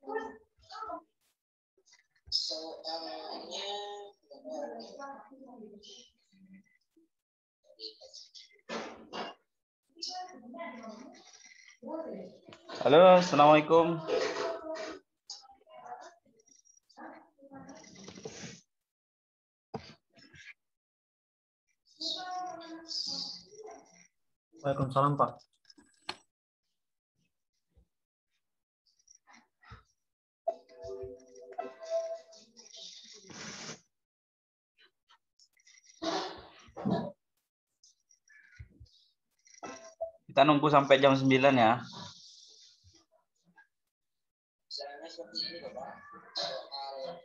Soalnya halo, assalamualaikum. Waalaikumsalam, Pak. Kita nunggu sampai jam 9 ya. misalnya seperti ini Bapak, soal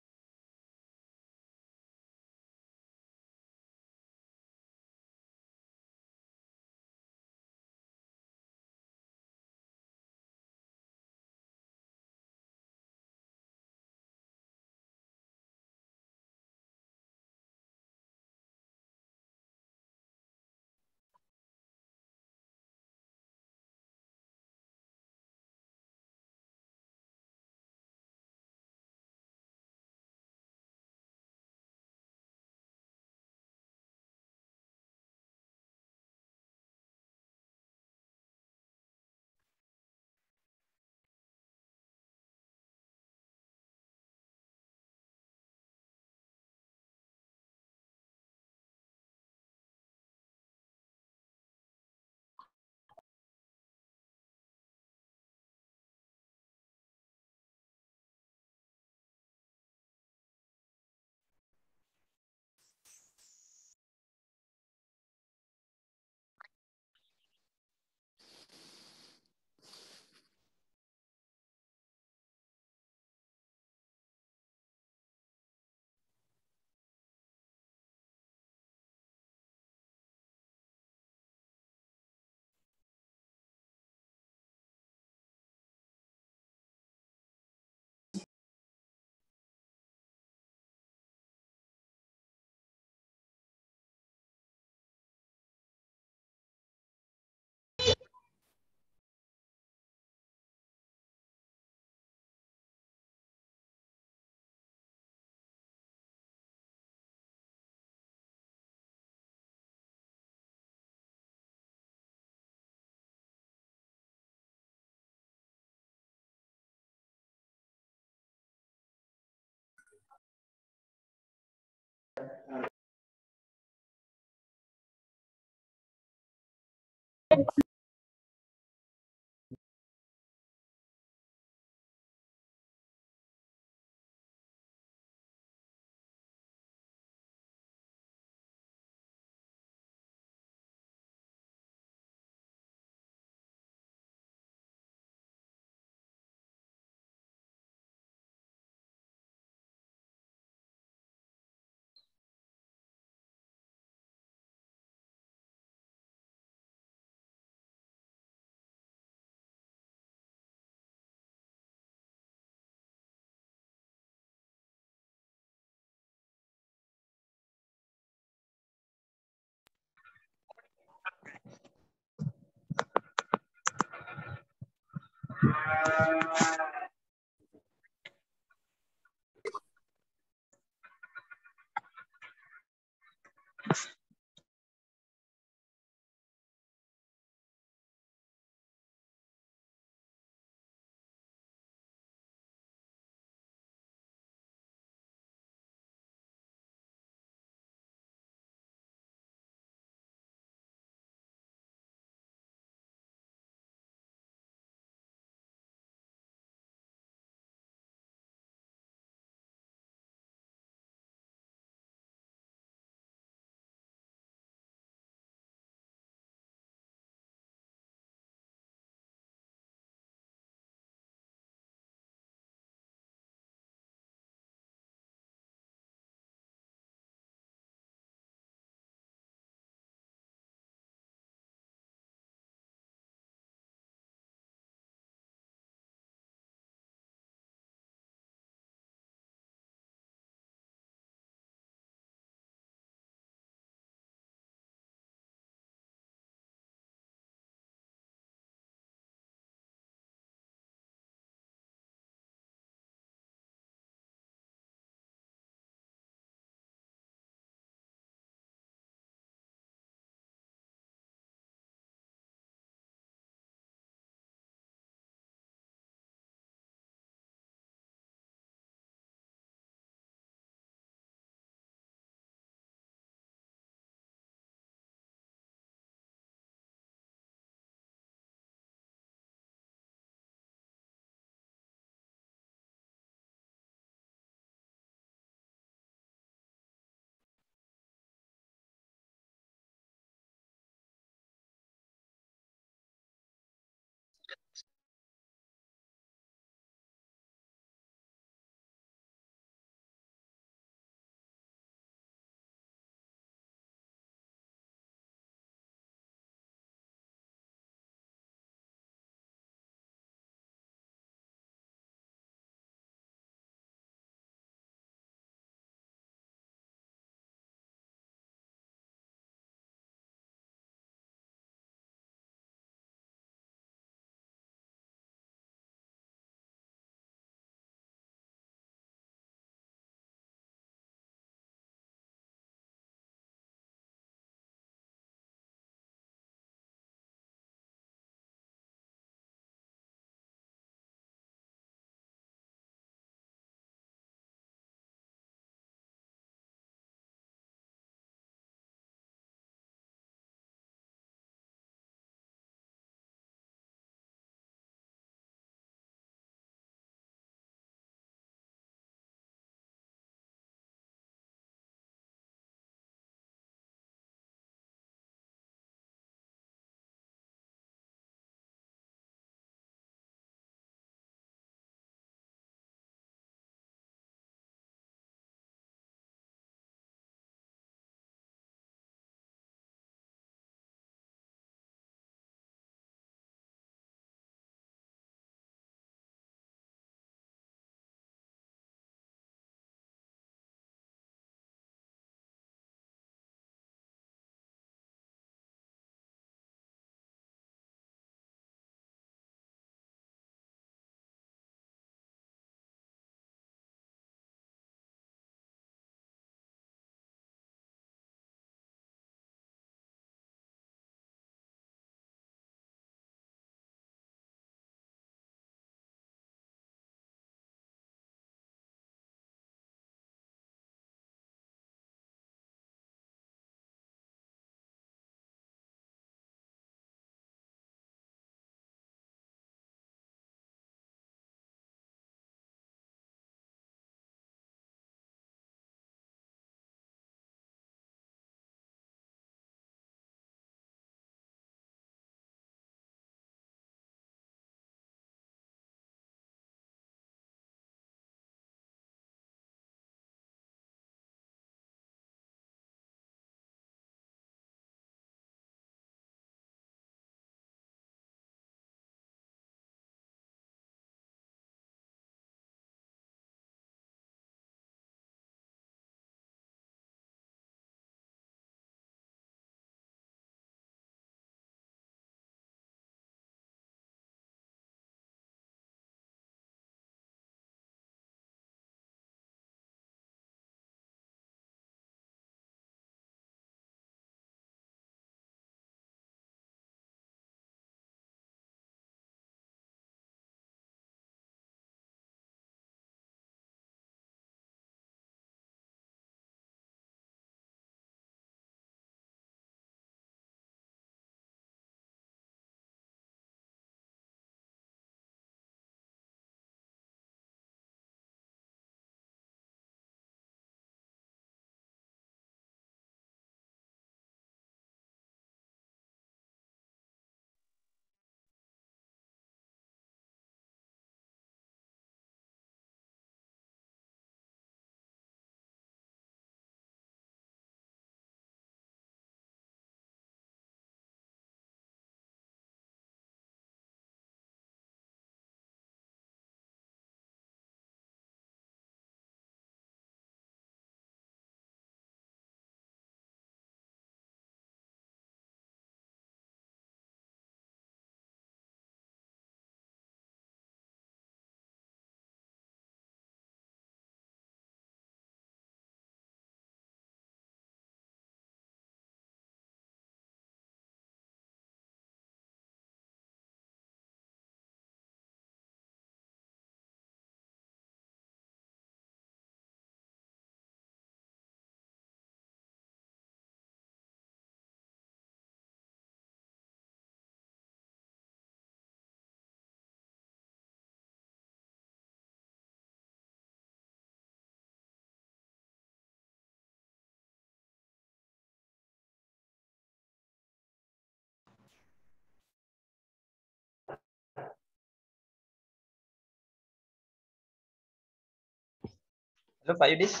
Halo Pak Yudis.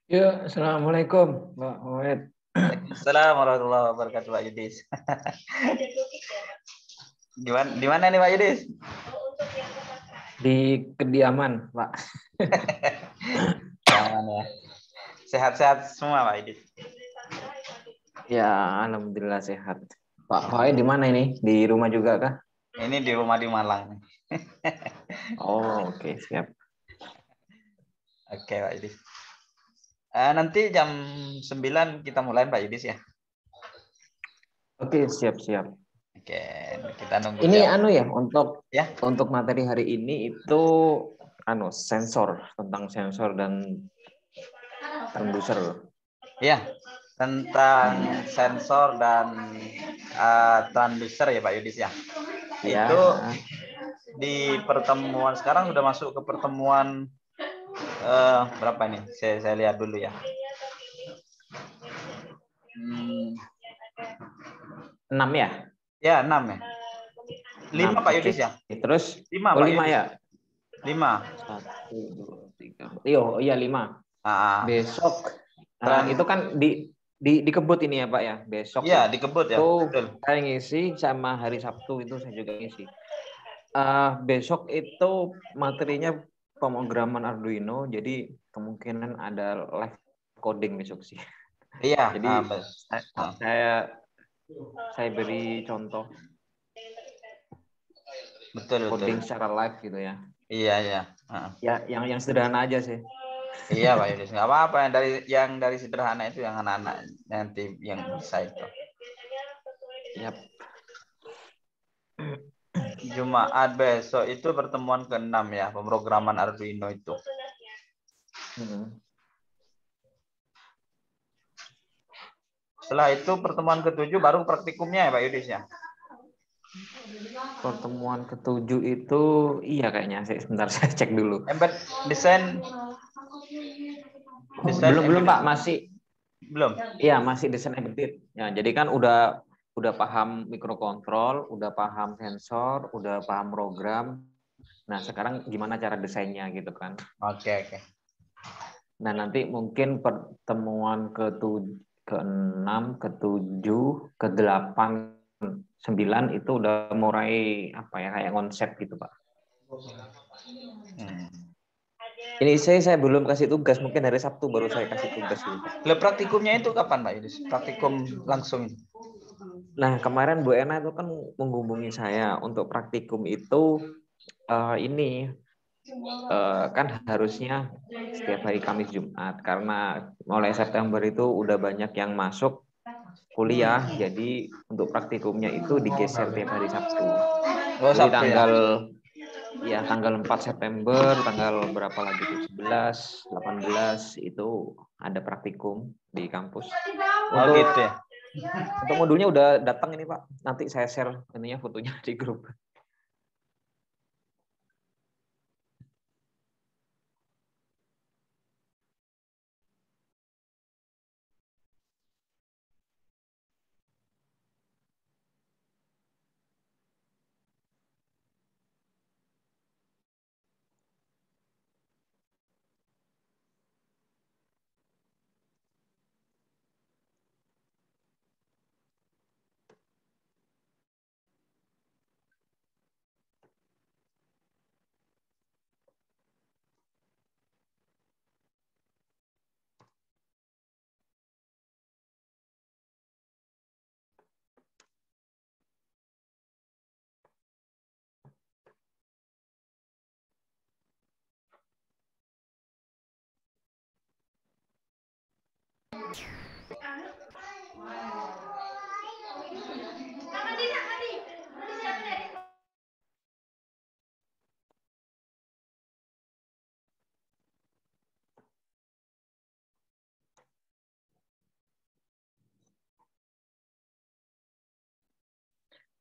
Ya, assalamualaikum, Mbak Muhammad. Waalaikumsalam warahmatullahi wabarakatuh Pak Yudis. Di mana nih Pak Yudis? Di kediaman, Pak. Aman ya. Sehat-sehat semua Pak Yudis. Ya, alhamdulillah sehat. Pak Hoy di mana ini? Di rumah juga kah? Ini di rumah di Malang. Oh, oke, siap. Oke Pak Yudis. Nanti jam 9 kita mulai Pak Yudis ya. Oke, siap-siap. Oke, kita nunggu Ini jam. ya untuk Ya. Untuk materi hari ini itu sensor, tentang sensor dan transducer. Ya, tentang sensor dan transducer ya Pak Yudis ya. Ya. Itu di pertemuan sekarang sudah masuk ke pertemuan berapa nih? Saya lihat dulu ya. 6 ya? Ya, 6 ya. 5 Pak Yudis ya. Terus 5 Pak 5 Yudis. Ya? 5. 1, 2, 3. Iya 5. Besok itu kan di Kebut ini ya Pak ya. Besok iya di Kebut ya. Betul. Saya ngisi sama hari Sabtu itu saya juga ngisi. Besok itu materinya pemrograman Arduino, jadi kemungkinan ada live coding besok sih. Iya. Jadi saya beri contoh. Betul. Coding secara live gitu ya. Iya ya. Ya yang sederhana aja sih. Iya Pak Yudis, nggak apa-apa yang dari sederhana itu yang anak-anak nanti yang bisa itu. Yap. Jumat besok itu pertemuan ke-6 ya, pemrograman Arduino itu. Setelah itu pertemuan ke-7 baru praktikumnya ya Pak Yudis ya. Pertemuan ke-7 itu iya kayaknya. Sebentar saya cek dulu. Embed desain belum Pak, masih belum. Iya, masih desain embedded. Ya, jadi kan udah paham mikrokontrol, udah paham sensor, udah paham program. Nah, sekarang gimana cara desainnya gitu kan. Oke. Nah, nanti mungkin pertemuan ke-6, ke-7, ke-8, 9 itu udah mulai kayak konsep gitu, Pak. Ini saya belum kasih tugas, mungkin hari Sabtu baru saya kasih tugas gitu. Praktikumnya itu kapan Pak Yudis? Praktikum langsung. Nah, kemarin Bu Ena itu kan menghubungi saya untuk praktikum itu kan harusnya setiap hari Kamis Jumat, karena mulai September itu udah banyak yang masuk kuliah, jadi untuk praktikumnya itu digeser tiap hari Sabtu. Jadi tanggal 4 September, tanggal berapa lagi tuh? 11, 18 itu ada praktikum di kampus. Gitu ya. Untuk modulnya udah datang ini Pak. Nanti saya share ininya fotonya di grup.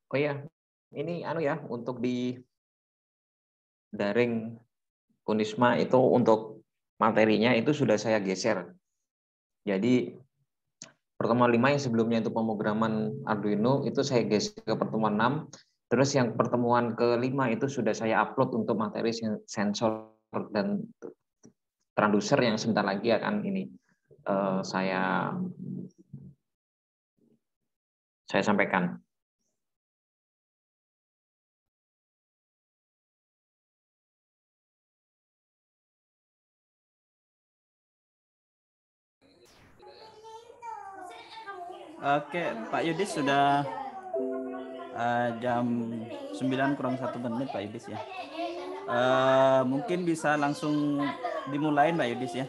Oh iya, ini untuk di daring Unisma itu untuk materinya itu sudah saya geser. Jadi pertemuan 5 yang sebelumnya itu pemrograman Arduino itu saya geser ke pertemuan 6. Terus yang pertemuan ke-5 itu sudah saya upload untuk materi sensor dan transducer yang sebentar lagi akan ini saya sampaikan. Oke, Pak Yudis sudah jam 9 kurang 1 menit Pak Yudis ya. Mungkin bisa langsung dimulai Pak Yudis ya.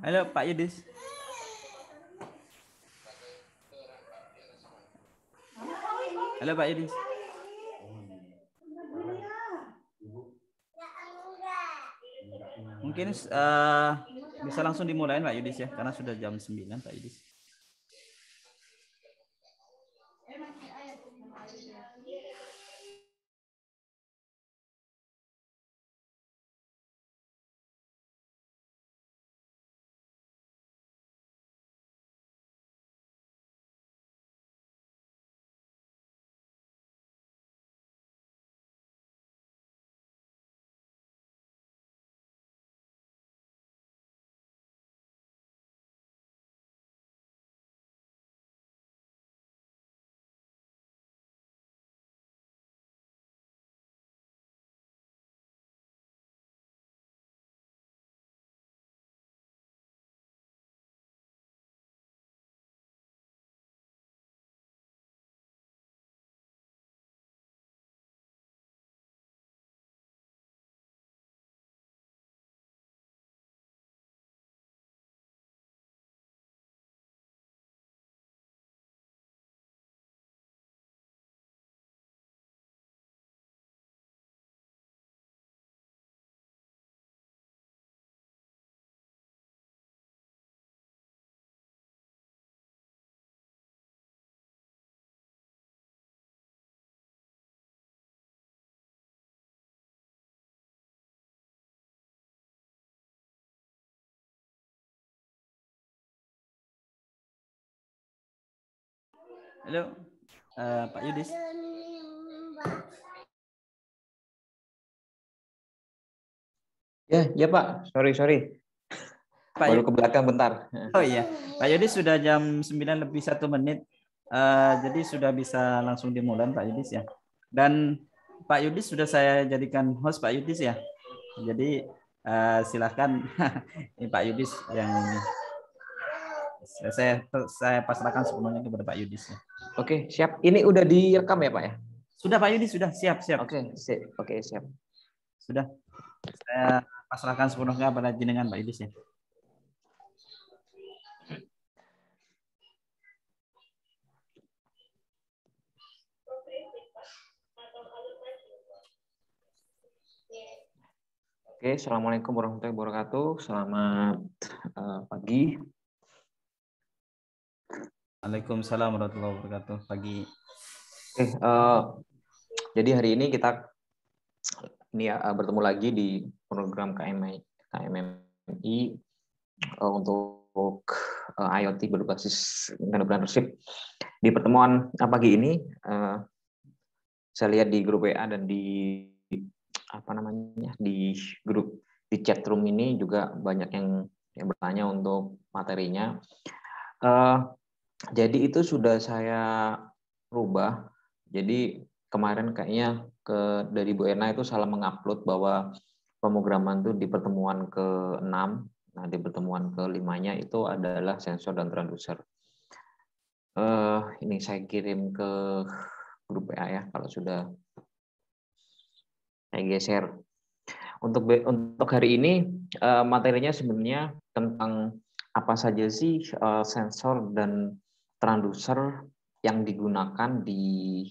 Halo Pak Yudis. Halo Pak Yudis. Mungkin bisa langsung dimulai Pak Yudis ya, karena sudah jam 9 Pak Yudis. Halo Pak Yudis. Ya Pak, sorry. Pak Baru ke belakang bentar. Oh iya, Pak Yudis sudah jam 9 lebih 1 menit. Jadi sudah bisa langsung dimulai Pak Yudis ya. Dan Pak Yudis sudah saya jadikan host Pak Yudis ya. Jadi silakan ini Pak Yudis yang saya pasrahkan sepenuhnya kepada Pak Yudis ya. Oke, siap. Ini udah direkam ya Pak ya? Sudah Pak Yudis, sudah siap. Oke, siap. Sudah. Saya pasrahkan sepenuhnya pada jenengan Pak Yudis ya. Oke, Assalamualaikum warahmatullahi wabarakatuh. Selamat pagi. Waalaikumsalam warahmatullahi wabarakatuh. Pagi. Oke, jadi hari ini kita bertemu lagi di program KMMI untuk IoT berbasis entrepreneurship. Di pertemuan pagi ini, saya lihat di grup WA dan di grup di chat room ini juga banyak yang bertanya untuk materinya. Jadi itu sudah saya rubah. Jadi kemarin kayaknya dari Bu Erna itu salah mengupload bahwa pemrograman itu di pertemuan ke-6. Nah, di pertemuan ke-5-nya itu adalah sensor dan transducer. Ini saya kirim ke grup WA ya kalau sudah saya geser. Untuk hari ini materinya sebenarnya tentang apa saja sih sensor dan transducer yang digunakan di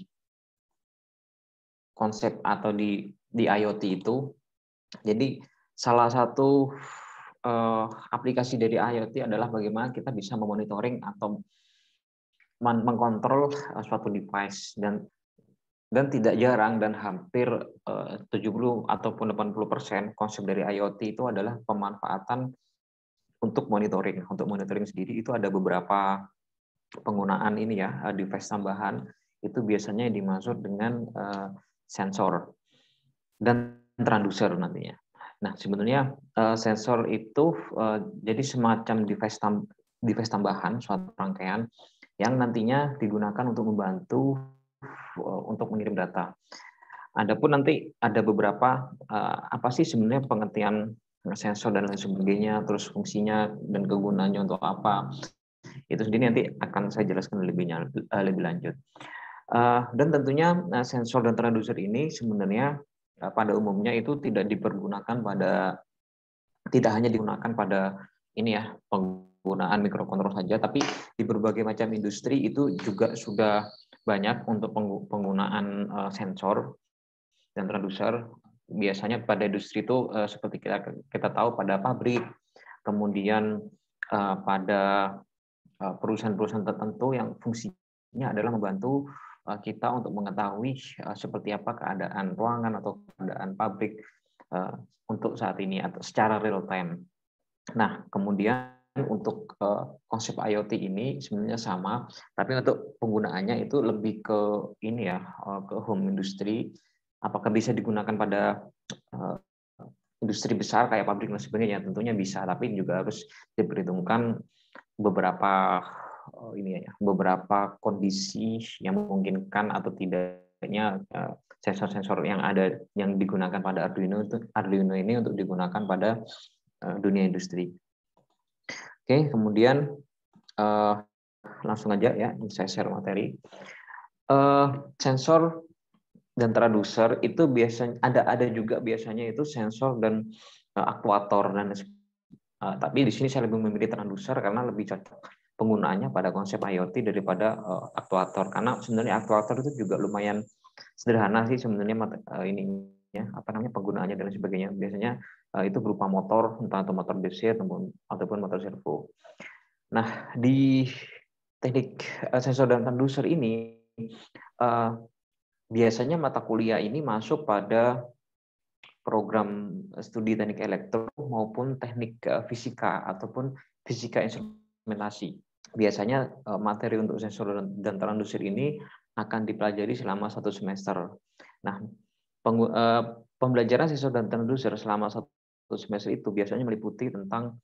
konsep atau di IoT itu. Jadi salah satu aplikasi dari IoT adalah bagaimana kita bisa memonitoring atau mengkontrol suatu device, dan tidak jarang dan hampir 70 ataupun 80% konsep dari IoT itu adalah pemanfaatan untuk monitoring. Untuk monitoring sendiri itu ada beberapa penggunaan ini ya, device tambahan itu biasanya dimaksud dengan sensor dan transducer nantinya. Nah, sebenarnya sensor itu jadi semacam device tambahan suatu rangkaian yang nantinya digunakan untuk membantu untuk mengirim data. Adapun nanti ada beberapa apa sih sebenarnya pengertian sensor dan lain sebagainya, terus fungsinya dan kegunaannya untuk apa, itu sendiri nanti akan saya jelaskan lebih lanjut. Dan tentunya sensor dan transducer ini sebenarnya pada umumnya itu tidak hanya digunakan pada ini ya penggunaan mikrokontrol saja, tapi di berbagai macam industri itu juga sudah banyak untuk penggunaan sensor dan transducer. Biasanya pada industri itu seperti kita tahu pada pabrik, kemudian pada perusahaan-perusahaan tertentu yang fungsinya adalah membantu kita untuk mengetahui seperti apa keadaan ruangan atau keadaan pabrik untuk saat ini atau secara real time. Nah, kemudian untuk konsep IoT ini sebenarnya sama, tapi untuk penggunaannya itu lebih ke ini ya, ke home industry. Apakah bisa digunakan pada industri besar kayak pabrik dan sebagainya? Tentunya bisa, tapi juga harus diperhitungkan beberapa beberapa kondisi yang memungkinkan atau tidaknya sensor-sensor yang digunakan pada Arduino ini untuk digunakan pada dunia industri. Oke, kemudian langsung aja ya saya share materi. Sensor dan transducer itu biasanya ada juga biasanya itu sensor dan aktuator dan tapi di sini saya lebih memilih transducer karena lebih cocok penggunaannya pada konsep IoT daripada aktuator, karena sebenarnya aktuator itu juga lumayan sederhana sih sebenarnya penggunaannya dan sebagainya. Biasanya itu berupa motor, entah itu motor DC ataupun motor servo. Nah, di teknik sensor dan transducer ini biasanya mata kuliah ini masuk pada program studi teknik elektro maupun teknik fisika ataupun fisika instrumentasi. Biasanya materi untuk sensor dan transducer ini akan dipelajari selama 1 semester. Nah, pembelajaran sensor dan transducer selama 1 semester itu biasanya meliputi tentang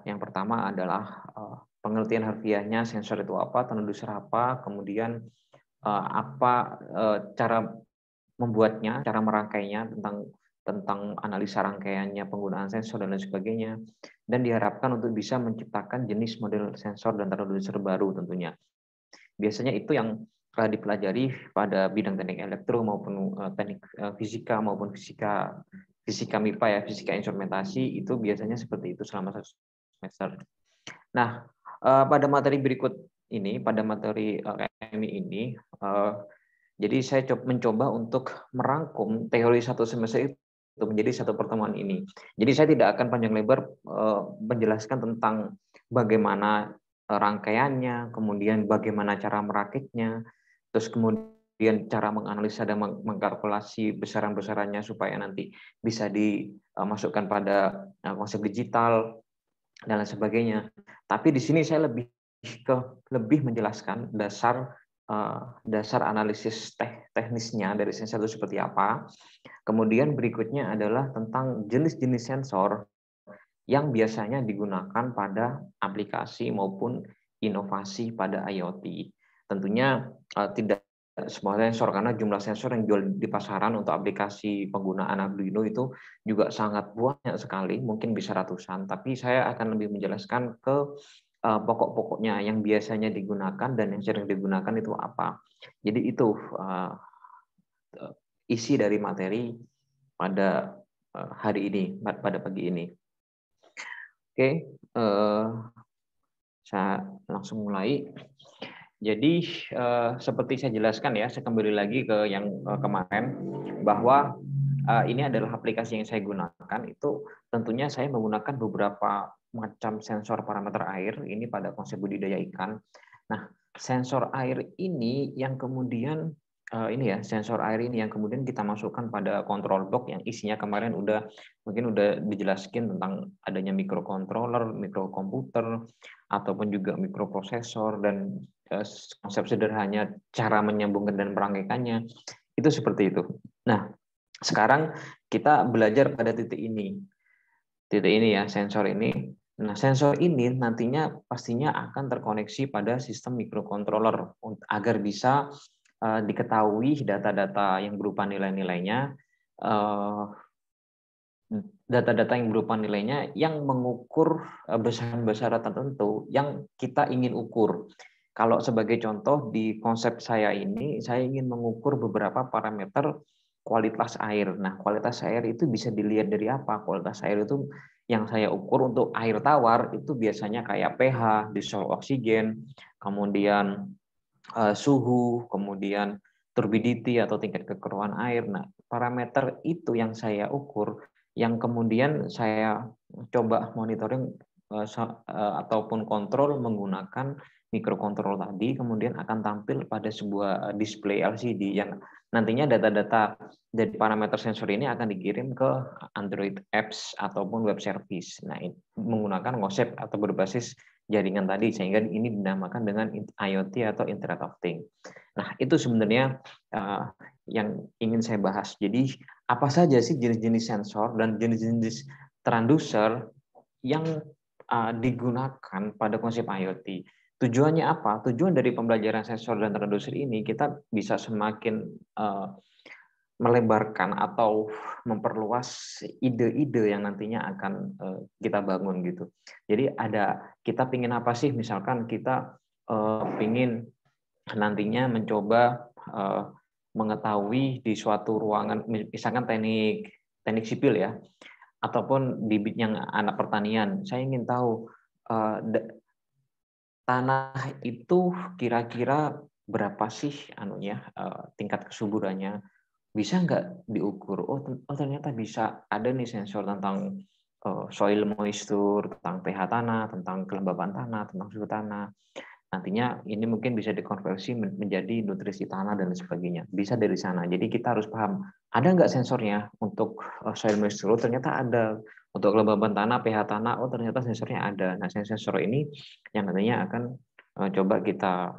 yang pertama adalah pengertian harfiahnya sensor itu apa, transducer apa, kemudian apa cara membuatnya, cara merangkainya, tentang analisa rangkaiannya, penggunaan sensor dan lain sebagainya, dan diharapkan untuk bisa menciptakan jenis model sensor dan transducer baru tentunya. Biasanya itu yang dipelajari pada bidang teknik elektro maupun teknik fisika maupun fisika MIPA ya, fisika instrumentasi, itu biasanya seperti itu selama 1 semester. Nah, pada materi berikut ini, pada materi KMI ini, jadi saya mencoba untuk merangkum teori 1 semester itu menjadi 1 pertemuan ini. Jadi saya tidak akan panjang lebar menjelaskan tentang bagaimana rangkaiannya, kemudian bagaimana cara merakitnya, terus kemudian cara menganalisa dan mengkalkulasi besaran-besarannya supaya nanti bisa dimasukkan pada konsep digital dan lain sebagainya. Tapi di sini saya lebih menjelaskan dasar analisis teknisnya dari sensor itu seperti apa. Kemudian berikutnya adalah tentang jenis-jenis sensor yang biasanya digunakan pada aplikasi maupun inovasi pada IoT. Tentunya tidak semua sensor, karena jumlah sensor yang jual di pasaran untuk aplikasi penggunaan Arduino itu juga sangat banyak sekali, mungkin bisa ratusan. Tapi saya akan lebih menjelaskan ke pokok-pokoknya yang biasanya digunakan dan yang sering digunakan itu apa. Jadi itu isi dari materi pada hari ini, pada pagi ini. Oke, saya langsung mulai. Jadi seperti saya jelaskan ya, saya kembali lagi ke yang kemarin, bahwa ini adalah aplikasi yang saya gunakan, itu tentunya saya menggunakan beberapa macam sensor parameter air ini pada konsep budidaya ikan. Nah, sensor air ini yang kemudian sensor air ini yang kemudian kita masukkan pada control box yang isinya kemarin mungkin udah dijelaskan tentang adanya microcontroller, microkomputer, ataupun juga mikroprosesor, dan konsep sederhananya cara menyambungkan dan merangkaikannya itu seperti itu. Nah, sekarang kita belajar pada titik ini ya, sensor ini. Nah, sensor ini nantinya pastinya akan terkoneksi pada sistem microcontroller agar bisa diketahui data-data yang berupa nilai-nilainya, yang mengukur besaran-besaran tertentu yang kita ingin ukur. Kalau sebagai contoh di konsep saya ini, saya ingin mengukur beberapa parameter kualitas air. Nah, kualitas air itu bisa dilihat dari apa? Kualitas air itu yang saya ukur untuk air tawar itu biasanya kayak pH, dissolved oksigen, kemudian suhu, kemudian turbidity atau tingkat kekeruhan air. Nah, parameter itu yang saya ukur, yang kemudian saya coba monitoring ataupun kontrol menggunakan microcontroller tadi, kemudian akan tampil pada sebuah display LCD yang nantinya data-data dari parameter sensor ini akan dikirim ke Android apps ataupun web service. Nah, menggunakan konsep atau berbasis jaringan tadi, sehingga ini dinamakan dengan IoT atau Internet of Things. Nah, itu sebenarnya yang ingin saya bahas. Jadi, apa saja sih jenis-jenis sensor dan jenis-jenis transducer yang digunakan pada konsep IoT? Tujuannya apa? Tujuan dari pembelajaran sensor dan transducer ini, kita bisa semakin melebarkan atau memperluas ide-ide yang nantinya akan kita bangun gitu. Jadi kita pingin apa sih? Misalkan kita pingin nantinya mencoba mengetahui di suatu ruangan, misalkan teknik sipil ya, ataupun di bidang anak pertanian. Saya ingin tahu tanah itu kira-kira berapa sih tingkat kesuburannya. Bisa nggak diukur? Oh ternyata bisa. Ada nih sensor tentang soil moisture, tentang pH tanah, tentang kelembaban tanah, tentang suhu tanah. Nantinya ini mungkin bisa dikonversi menjadi nutrisi tanah dan sebagainya. Bisa dari sana. Jadi kita harus paham, ada nggak sensornya untuk soil moisture? Oh, ternyata ada. Untuk kelembaban tanah, pH tanah, oh ternyata sensornya ada. Nah, sensor ini yang nantinya akan coba kita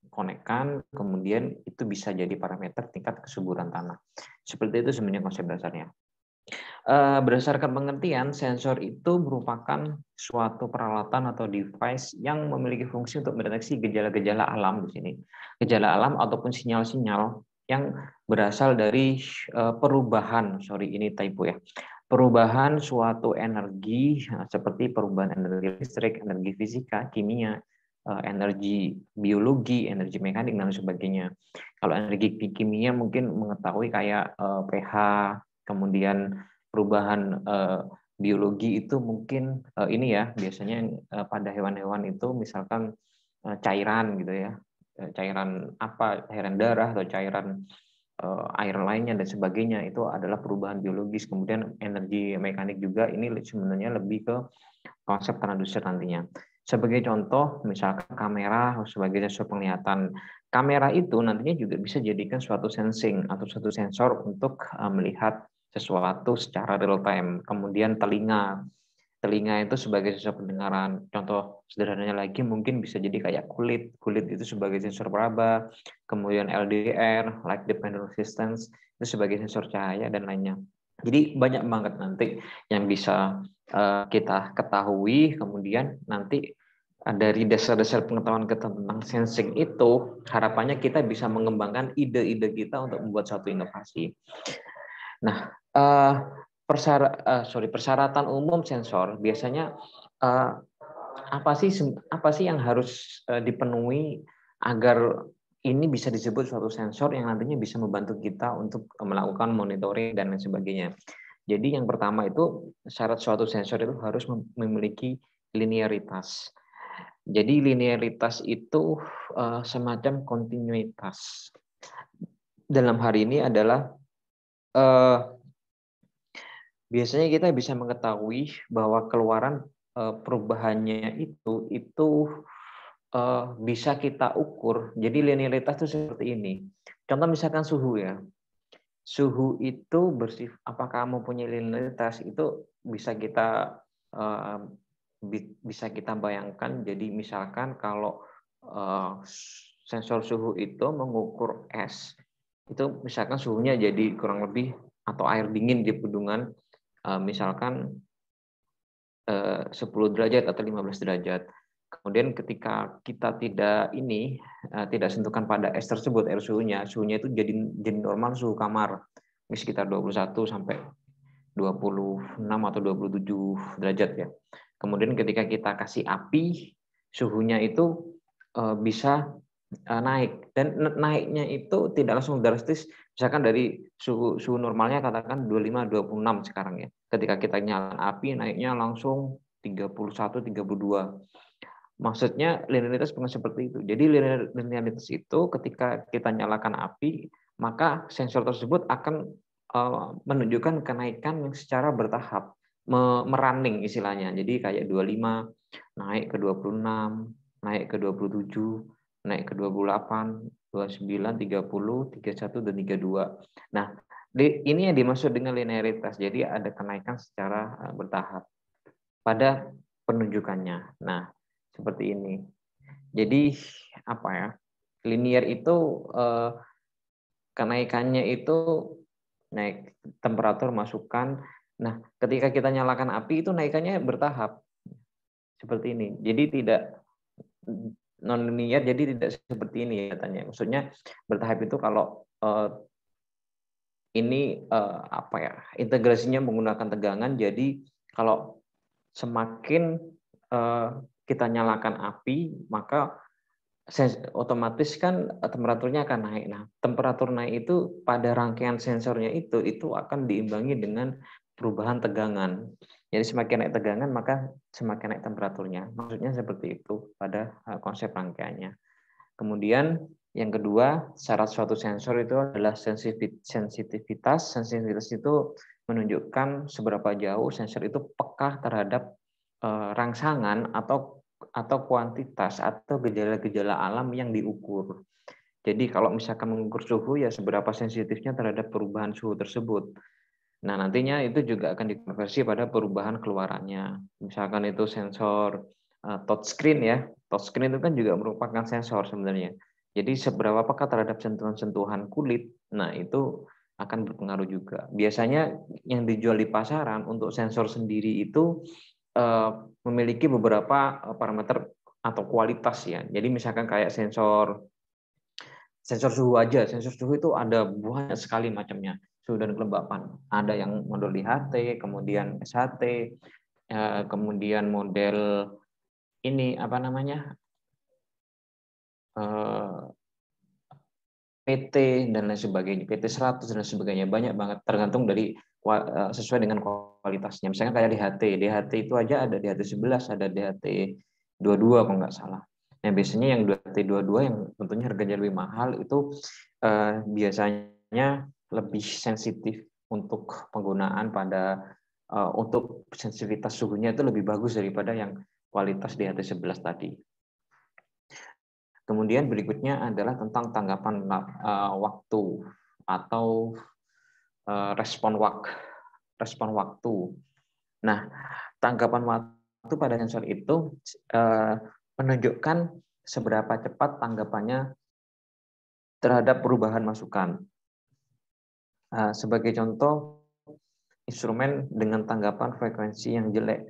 konekkan, kemudian itu bisa jadi parameter tingkat kesuburan tanah. Seperti itu sebenarnya konsep dasarnya. Berdasarkan pengertian, sensor itu merupakan suatu peralatan atau device yang memiliki fungsi untuk mendeteksi gejala-gejala alam di sini. Gejala alam ataupun sinyal-sinyal yang berasal dari perubahan, ini typo ya. Perubahan suatu energi seperti perubahan energi listrik, energi fisika, kimia, energi biologi, energi mekanik, dan sebagainya. Kalau energi kimia mungkin mengetahui kayak pH, kemudian perubahan biologi itu mungkin ini ya, biasanya pada hewan-hewan itu misalkan cairan gitu ya, cairan apa, cairan darah atau cairan air lainnya dan sebagainya, itu adalah perubahan biologis. Kemudian energi mekanik juga, ini sebenarnya lebih ke konsep transducer nantinya. Sebagai contoh, misalkan kamera sebagai sensor penglihatan. Kamera itu nantinya juga bisa jadikan suatu sensing atau suatu sensor untuk melihat sesuatu secara real time. Kemudian telinga itu sebagai sensor pendengaran. Contoh sederhananya lagi mungkin bisa jadi kayak kulit itu sebagai sensor peraba. Kemudian LDR, light dependent resistance, itu sebagai sensor cahaya dan lainnya. Jadi banyak banget nanti yang bisa kita ketahui. Kemudian nanti dari dasar-dasar pengetahuan kita tentang sensing itu, harapannya kita bisa mengembangkan ide-ide kita untuk membuat suatu inovasi. Nah, persyaratan umum sensor biasanya apa sih yang harus dipenuhi agar ini bisa disebut suatu sensor yang nantinya bisa membantu kita untuk melakukan monitoring dan lain sebagainya. Jadi yang pertama itu, syarat suatu sensor itu harus memiliki linearitas. Jadi linearitas itu semacam kontinuitas. Dalam hari ini adalah Biasanya kita bisa mengetahui bahwa keluaran perubahannya itu bisa kita ukur. Jadi linearitas itu seperti ini. Contoh misalkan suhu ya. Suhu itu apakah mempunyai linearitas itu bisa kita bayangkan. Jadi misalkan kalau sensor suhu itu mengukur es, itu misalkan suhunya jadi kurang lebih atau air dingin di bendungan misalkan 10 derajat atau 15 derajat. Kemudian ketika kita tidak sentuhkan pada es tersebut, air suhunya itu jadi normal suhu kamar, ini sekitar 21 sampai 26 atau 27 derajat ya. Kemudian ketika kita kasih api, suhunya itu bisa naik, dan naiknya itu tidak langsung drastis, misalkan dari suhu normalnya katakan 25-26 sekarang ya. Ketika kita nyalakan api naiknya langsung 31-32. Maksudnya linearitas bukan seperti itu. Jadi linearitas itu ketika kita nyalakan api, maka sensor tersebut akan menunjukkan kenaikan yang secara bertahap, merunning istilahnya. Jadi kayak 25 naik ke 26, naik ke 27, naik ke 28, 29, 30, 31 dan 32. Nah, ini yang dimaksud dengan linearitas. Jadi ada kenaikan secara bertahap pada penunjukannya. Nah, seperti ini. Jadi apa ya? Linear itu kenaikannya itu naik temperatur masukan. Nah, ketika kita nyalakan api itu naikannya bertahap. Seperti ini. Jadi tidak non-linear, jadi tidak seperti ini katanya. Maksudnya bertahap itu kalau ini apa ya? Integrasinya menggunakan tegangan. Jadi kalau semakin kita nyalakan api, maka otomatis kan temperaturnya akan naik. Nah, temperatur naik itu pada rangkaian sensornya itu akan diimbangi dengan perubahan tegangan. Jadi semakin naik tegangan, maka semakin naik temperaturnya. Maksudnya seperti itu pada konsep rangkaiannya. Kemudian yang kedua, syarat suatu sensor itu adalah sensitivitas. Sensitivitas itu menunjukkan seberapa jauh sensor itu peka terhadap rangsangan atau kuantitas atau gejala-gejala alam yang diukur. Jadi kalau misalkan mengukur suhu ya seberapa sensitifnya terhadap perubahan suhu tersebut. Nah, nantinya itu juga akan dikonversi pada perubahan keluarannya. Misalkan itu sensor touchscreen ya. Touchscreen itu kan juga merupakan sensor sebenarnya. Jadi seberapa peka terhadap sentuhan-sentuhan kulit, nah itu akan berpengaruh juga. Biasanya yang dijual di pasaran untuk sensor sendiri itu memiliki beberapa parameter atau kualitas ya. Jadi misalkan kayak sensor suhu aja, sensor suhu itu ada banyak sekali macamnya, suhu dan kelembapan. Ada yang model DHT, kemudian SHT, kemudian model ini apa namanya PT dan lain sebagainya, PT 100 dan sebagainya, banyak banget tergantung dari sesuai dengan kualitasnya. Misalnya kayak DHT itu aja ada DHT 11, ada DHT 22 kalau nggak salah. Nah, biasanya yang DHT 22 yang tentunya harganya lebih mahal itu biasanya lebih sensitif untuk penggunaan pada untuk sensitivitas suhunya itu lebih bagus daripada yang kualitas DHT 11 tadi. Kemudian berikutnya adalah tentang tanggapan waktu atau respon waktu. Nah, tanggapan waktu pada sensor itu menunjukkan seberapa cepat tanggapannya terhadap perubahan masukan. Sebagai contoh, instrumen dengan tanggapan frekuensi yang jelek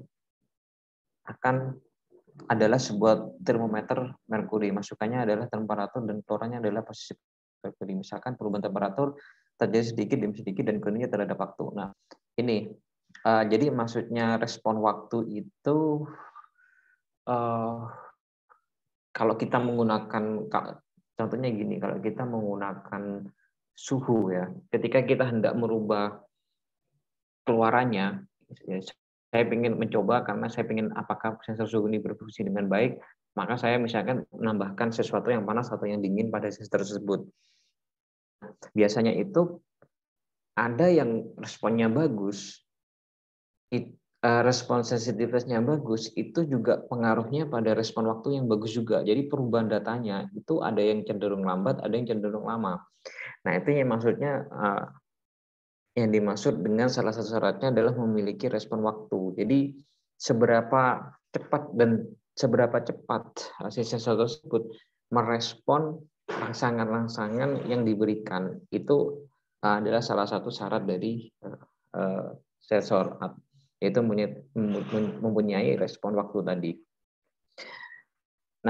adalah sebuah termometer merkuri. Masukannya adalah temperatur dan keluarannya adalah posisi merkuri. Misalkan perubahan temperatur terjadi sedikit demi sedikit dan kemudian terhadap waktu. Nah, ini jadi maksudnya respon waktu itu kalau kita menggunakan, contohnya gini, kalau kita menggunakan suhu ya, ketika kita hendak merubah keluarannya, saya ingin mencoba karena saya ingin apakah sensor suhu ini berfungsi dengan baik, maka saya misalkan menambahkan sesuatu yang panas atau yang dingin pada sensor tersebut. Biasanya itu ada yang responnya bagus, respon sensitivitasnya bagus, itu juga pengaruhnya pada respon waktu yang bagus juga. Jadi perubahan datanya itu ada yang cenderung lambat, ada yang cenderung lama. Nah, itu yang maksudnya yang dimaksud dengan salah satu syaratnya adalah memiliki respon waktu. Jadi seberapa cepat si sensor tersebut merespon rangsangan-rangsangan yang diberikan, itu adalah salah satu syarat dari sensor, yaitu mempunyai respon waktu tadi.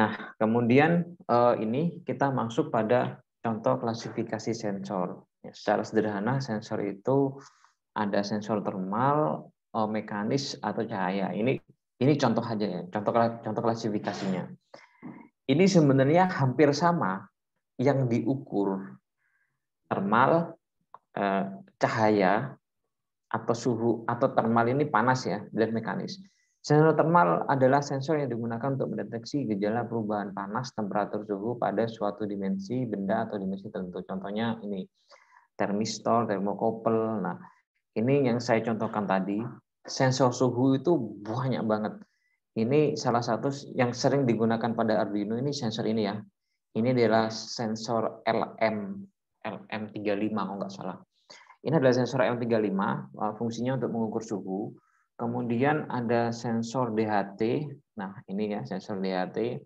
Nah, kemudian ini kita masuk pada contoh klasifikasi sensor. Secara sederhana, sensor itu ada sensor termal, mekanis, atau cahaya. Ini contoh aja ya, contoh klasifikasinya. Ini sebenarnya hampir sama yang diukur termal, cahaya, atau suhu, atau termal ini panas ya, dan mekanis. Sensor termal adalah sensor yang digunakan untuk mendeteksi gejala perubahan panas, temperatur, suhu pada suatu dimensi benda atau dimensi tertentu. Contohnya ini termistor, termokouple. Nah, ini yang saya contohkan tadi. Sensor suhu itu banyak banget. Ini salah satu yang sering digunakan pada Arduino, ini sensor ini ya. Ini adalah sensor LM35 kalau nggak salah. Ini adalah sensor LM35, fungsinya untuk mengukur suhu. Kemudian ada sensor DHT. Nah, ini ya sensor DHT.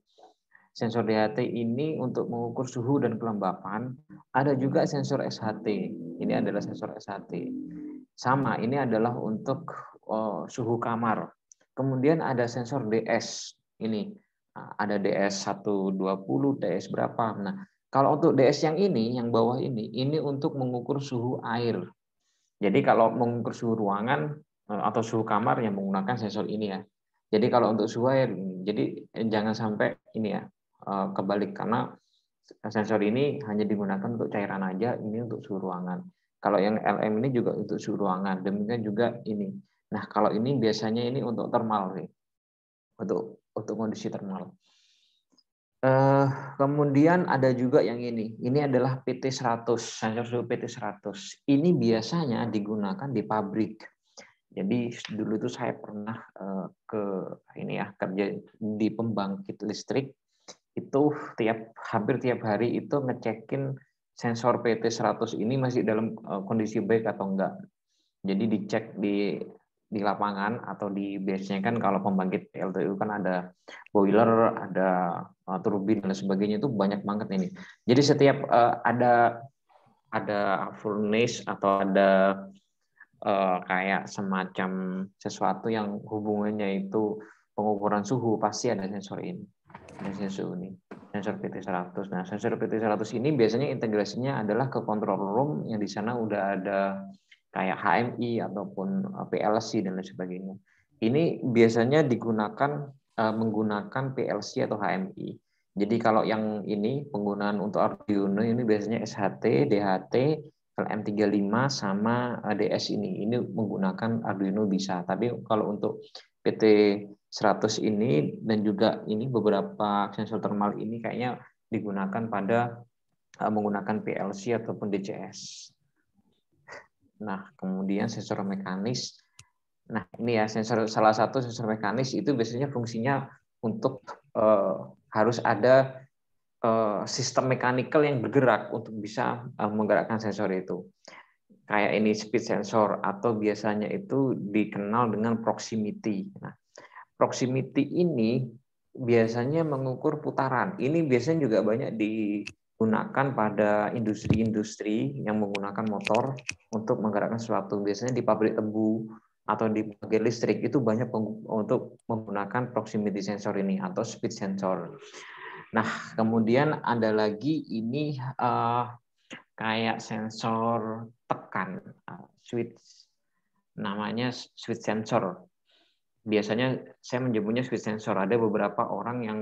Sensor DHT ini untuk mengukur suhu dan kelembapan. Ada juga sensor SHT. Ini adalah sensor SHT. Sama, ini adalah untuk suhu kamar. Kemudian ada sensor DS. Ini ada DS 120, DS berapa. Nah, kalau untuk DS yang ini, yang bawah ini untuk mengukur suhu air. Jadi kalau mengukur suhu ruangan atau suhu kamar yang menggunakan sensor ini ya. Jadi kalau untuk suhu air, jadi jangan sampai ini ya kebalik, karena sensor ini hanya digunakan untuk cairan aja, ini untuk suhu ruangan. Kalau yang LM ini juga untuk suhu ruangan, demikian juga ini. Nah, kalau ini biasanya ini untuk thermal sih, untuk kondisi thermal. Kemudian ada juga yang ini adalah PT100, sensor suhu PT100. Ini biasanya digunakan di pabrik. Jadi dulu itu saya pernah kerja di pembangkit listrik, itu hampir tiap hari itu ngecekin sensor PT100 ini masih dalam kondisi baik atau enggak. Jadi dicek di lapangan atau di base-nya kan, kalau pembangkit PLTU kan ada boiler, ada turbin dan sebagainya, itu banyak banget ini. Jadi setiap ada furnace atau ada kayak semacam sesuatu yang hubungannya itu pengukuran suhu, pasti ada sensor ini. Ada sensor ini, sensor PT100. Nah, sensor PT100 ini biasanya integrasinya adalah ke control room yang di sana udah ada kayak HMI ataupun PLC dan lain sebagainya. Ini biasanya digunakan menggunakan PLC atau HMI. Jadi kalau yang ini penggunaan untuk Arduino ini biasanya SHT, DHT, LM35 sama DS ini menggunakan Arduino bisa. Tapi kalau untuk PT100 ini dan juga ini beberapa sensor thermal ini kayaknya digunakan pada menggunakan PLC ataupun DCS. Nah, kemudian sensor mekanis. Nah, ini ya salah satu sensor mekanis itu biasanya fungsinya untuk harus ada sistem mechanical yang bergerak untuk bisa menggerakkan sensor itu. Kayak ini speed sensor, atau biasanya itu dikenal dengan proximity. Nah, proximity ini biasanya mengukur putaran. Ini biasanya juga banyak digunakan pada industri-industri yang menggunakan motor untuk menggerakkan sesuatu. Biasanya di pabrik tebu atau di pembangkit listrik itu banyak untuk menggunakan proximity sensor ini atau speed sensor. Nah, kemudian ada lagi ini kayak sensor tekan, switch, namanya switch sensor. Biasanya saya menyebutnya switch sensor. Ada beberapa orang yang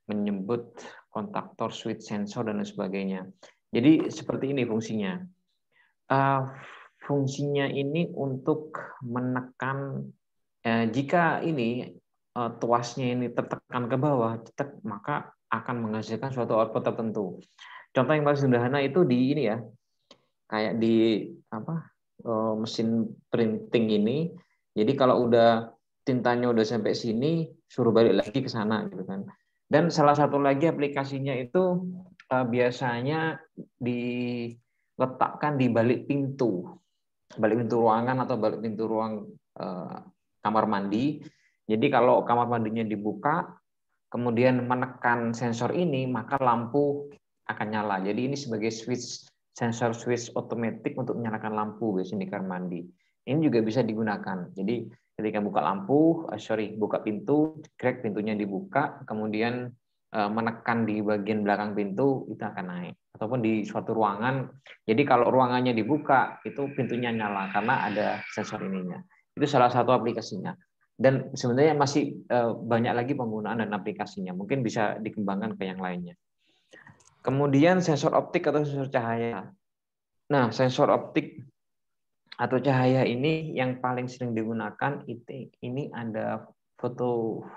menyebut kontaktor switch sensor dan lain sebagainya. Jadi seperti ini fungsinya. Fungsinya ini untuk menekan jika ini tuasnya ini tertekan ke bawah, maka akan menghasilkan suatu output tertentu. Contoh yang paling sederhana itu di ini ya, kayak di mesin printing ini. Jadi kalau udah tintanya udah sampai sini, suruh balik lagi ke sana gitu kan. Dan salah satu lagi aplikasinya itu biasanya diletakkan di balik pintu ruangan atau balik pintu ruang kamar mandi. Jadi kalau kamar mandinya dibuka, kemudian menekan sensor ini, maka lampu akan nyala. Jadi ini sebagai sensor switch otomatis untuk menyalakan lampu biasanya di kamar mandi. Ini juga bisa digunakan. Jadi ketika buka lampu, buka pintu, crack pintunya dibuka, kemudian menekan di bagian belakang pintu, itu akan naik. Ataupun di suatu ruangan, jadi kalau ruangannya dibuka, itu pintunya nyala karena ada sensor ininya. Itu salah satu aplikasinya. Dan sebenarnya masih banyak lagi penggunaan dan aplikasinya. Mungkin bisa dikembangkan ke yang lainnya. Kemudian sensor optik atau sensor cahaya. Nah, sensor optik atau cahaya ini yang paling sering digunakan ini ada foto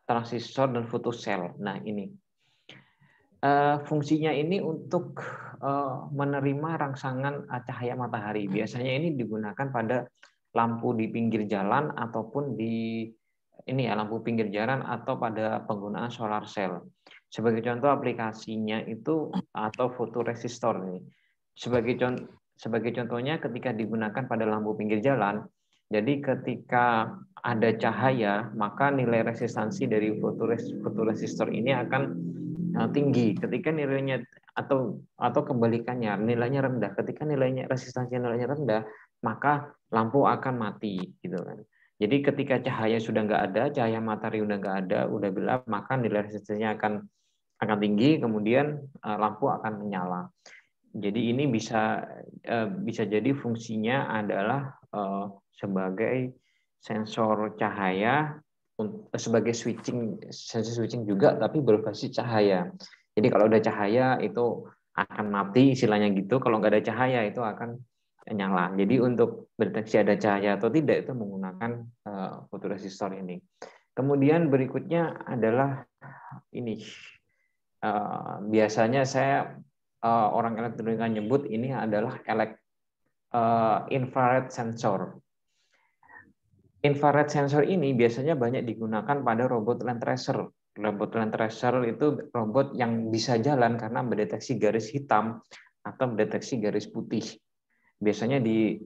transistor dan fotosel. Nah, ini fungsinya ini untuk menerima rangsangan cahaya matahari. Biasanya ini digunakan pada lampu di pinggir jalan ataupun di lampu pinggir jalan atau pada penggunaan solar cell. Sebagai contoh aplikasinya itu atau fotoresistor ini. Sebagai contohnya ketika digunakan pada lampu pinggir jalan, jadi ketika ada cahaya, maka nilai resistansi dari fotoresistor ini akan tinggi. Ketika nilainya atau kebalikannya nilainya rendah. Ketika resistansi nilainya rendah, maka lampu akan mati gitu kan. Jadi ketika cahaya sudah nggak ada, cahaya matahari udah nggak ada, udah gelap, maka nilai resistansinya akan tinggi, kemudian lampu akan menyala. Jadi ini bisa jadi fungsinya adalah sebagai sensor cahaya, sebagai sensor switching juga, tapi berbasis cahaya. Jadi kalau ada cahaya itu akan mati, istilahnya gitu. Kalau nggak ada cahaya itu akan nyala. Jadi untuk mendeteksi ada cahaya atau tidak itu menggunakan fotoresistor ini. Kemudian berikutnya adalah ini. Biasanya orang elektronika nyebut ini adalah infrared sensor. Infrared sensor ini biasanya banyak digunakan pada robot land tracer. Robot land tracer itu robot yang bisa jalan karena mendeteksi garis hitam atau mendeteksi garis putih. Biasanya di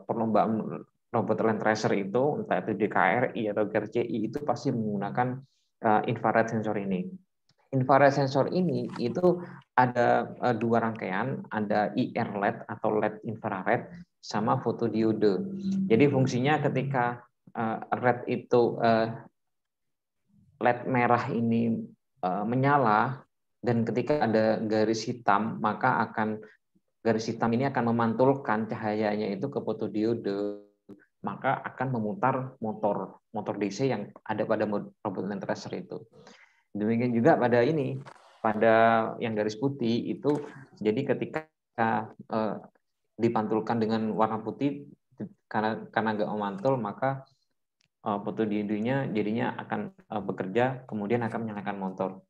perlombaan robot land tracer itu, entah itu DKRI atau GRCI, itu pasti menggunakan infrared sensor ini. Infrared sensor ini itu ada dua rangkaian, ada IR LED atau LED infrared sama fotodiode. Jadi fungsinya ketika LED itu LED merah ini menyala, dan ketika ada garis hitam, maka garis hitam ini akan memantulkan cahayanya itu ke fotodiode, maka akan memutar motor DC yang ada pada robot land tracer itu. Demikian juga pada yang garis putih itu, jadi ketika dipantulkan dengan warna putih, karena nggak memantul, maka fotodiodenya jadinya akan bekerja, kemudian akan menyalakan motor.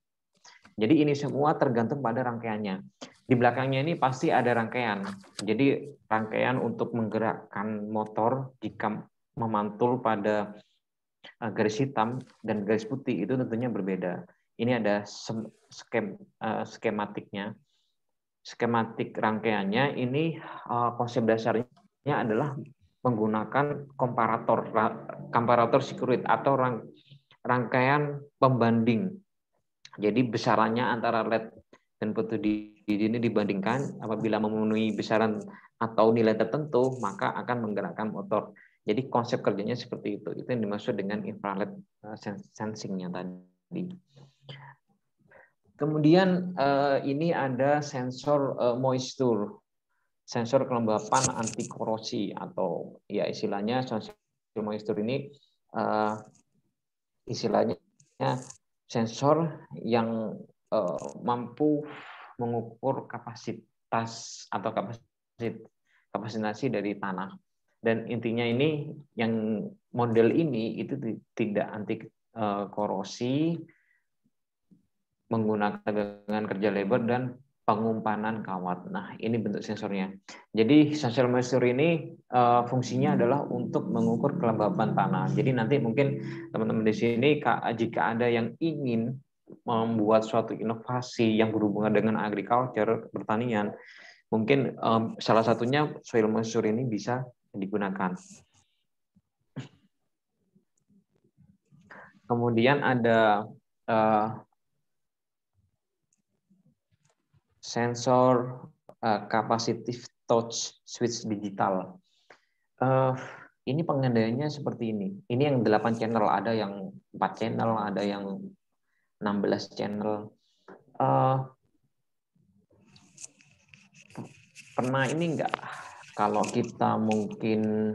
Jadi ini semua tergantung pada rangkaiannya. Di belakangnya ini pasti ada rangkaian. Jadi rangkaian untuk menggerakkan motor jika memantul pada garis hitam dan garis putih itu tentunya berbeda. Ini ada skematiknya. Skematik rangkaiannya ini konsep dasarnya adalah menggunakan komparator sirkuit atau rangkaian pembanding. Jadi besarannya antara LED dan fotodiode ini dibandingkan, apabila memenuhi besaran atau nilai tertentu, maka akan menggerakkan motor. Jadi konsep kerjanya seperti itu. Itu yang dimaksud dengan infrared sensing-nya tadi. Kemudian ini ada sensor moisture, sensor kelembapan anti korosi, atau ya istilahnya sensor moisture ini istilahnya sensor yang mampu mengukur kapasitas atau kapasitasi dari tanah. Dan intinya ini, yang model ini itu tidak anti korosi, menggunakan tegangan kerja lebar dan pengumpanan kawat. Nah, ini bentuk sensornya. Jadi sensor moisture ini fungsinya adalah untuk mengukur kelembaban tanah. Jadi nanti mungkin teman-teman di sini jika ada yang ingin membuat suatu inovasi yang berhubungan dengan agriculture, pertanian, mungkin salah satunya soil moisture ini bisa digunakan. Kemudian ada sensor capacitive touch switch digital. Ini pengendaliannya seperti ini. Ini yang 8 channel, ada yang 4 channel, ada yang 16 channel. Pernah ini enggak kalau kita mungkin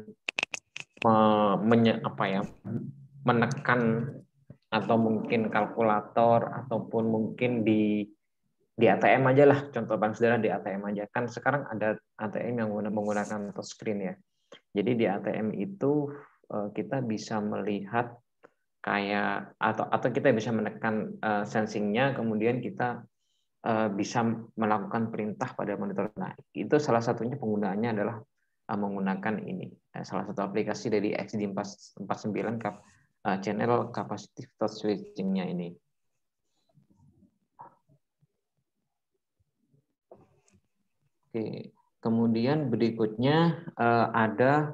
menekan atau mungkin kalkulator ataupun mungkin di ATM aja lah, contoh Bang Saudara di ATM aja. Kan sekarang ada ATM yang menggunakan touchscreen ya. Jadi di ATM itu kita bisa melihat kayak atau kita bisa menekan sensingnya, kemudian kita bisa melakukan perintah pada monitor. Nah, itu salah satunya penggunaannya adalah menggunakan ini. Salah satu aplikasi dari XD49 channel capacitive touch switching-nya ini. Oke, kemudian berikutnya ada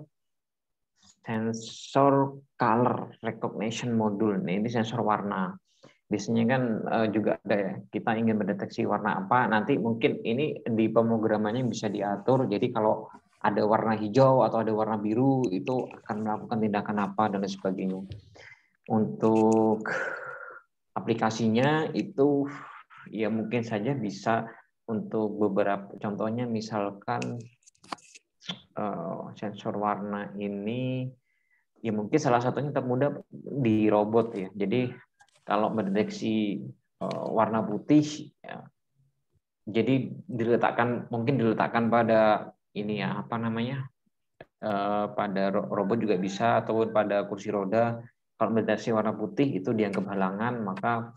sensor color recognition module. Nah, ini sensor warna. Biasanya kan juga ada ya, kita ingin mendeteksi warna apa, nanti mungkin ini di pemrogramannya bisa diatur. Jadi kalau ada warna hijau atau ada warna biru, itu akan melakukan tindakan apa dan lain sebagainya. Untuk aplikasinya itu ya mungkin saja bisa untuk beberapa contohnya, misalkan sensor warna ini ya mungkin salah satunya termudah di robot ya. Jadi kalau mendeteksi warna putih ya, jadi mungkin diletakkan pada ini ya, apa namanya, pada robot juga bisa, ataupun pada kursi roda. Kalau mendeteksi warna putih itu dianggap halangan, maka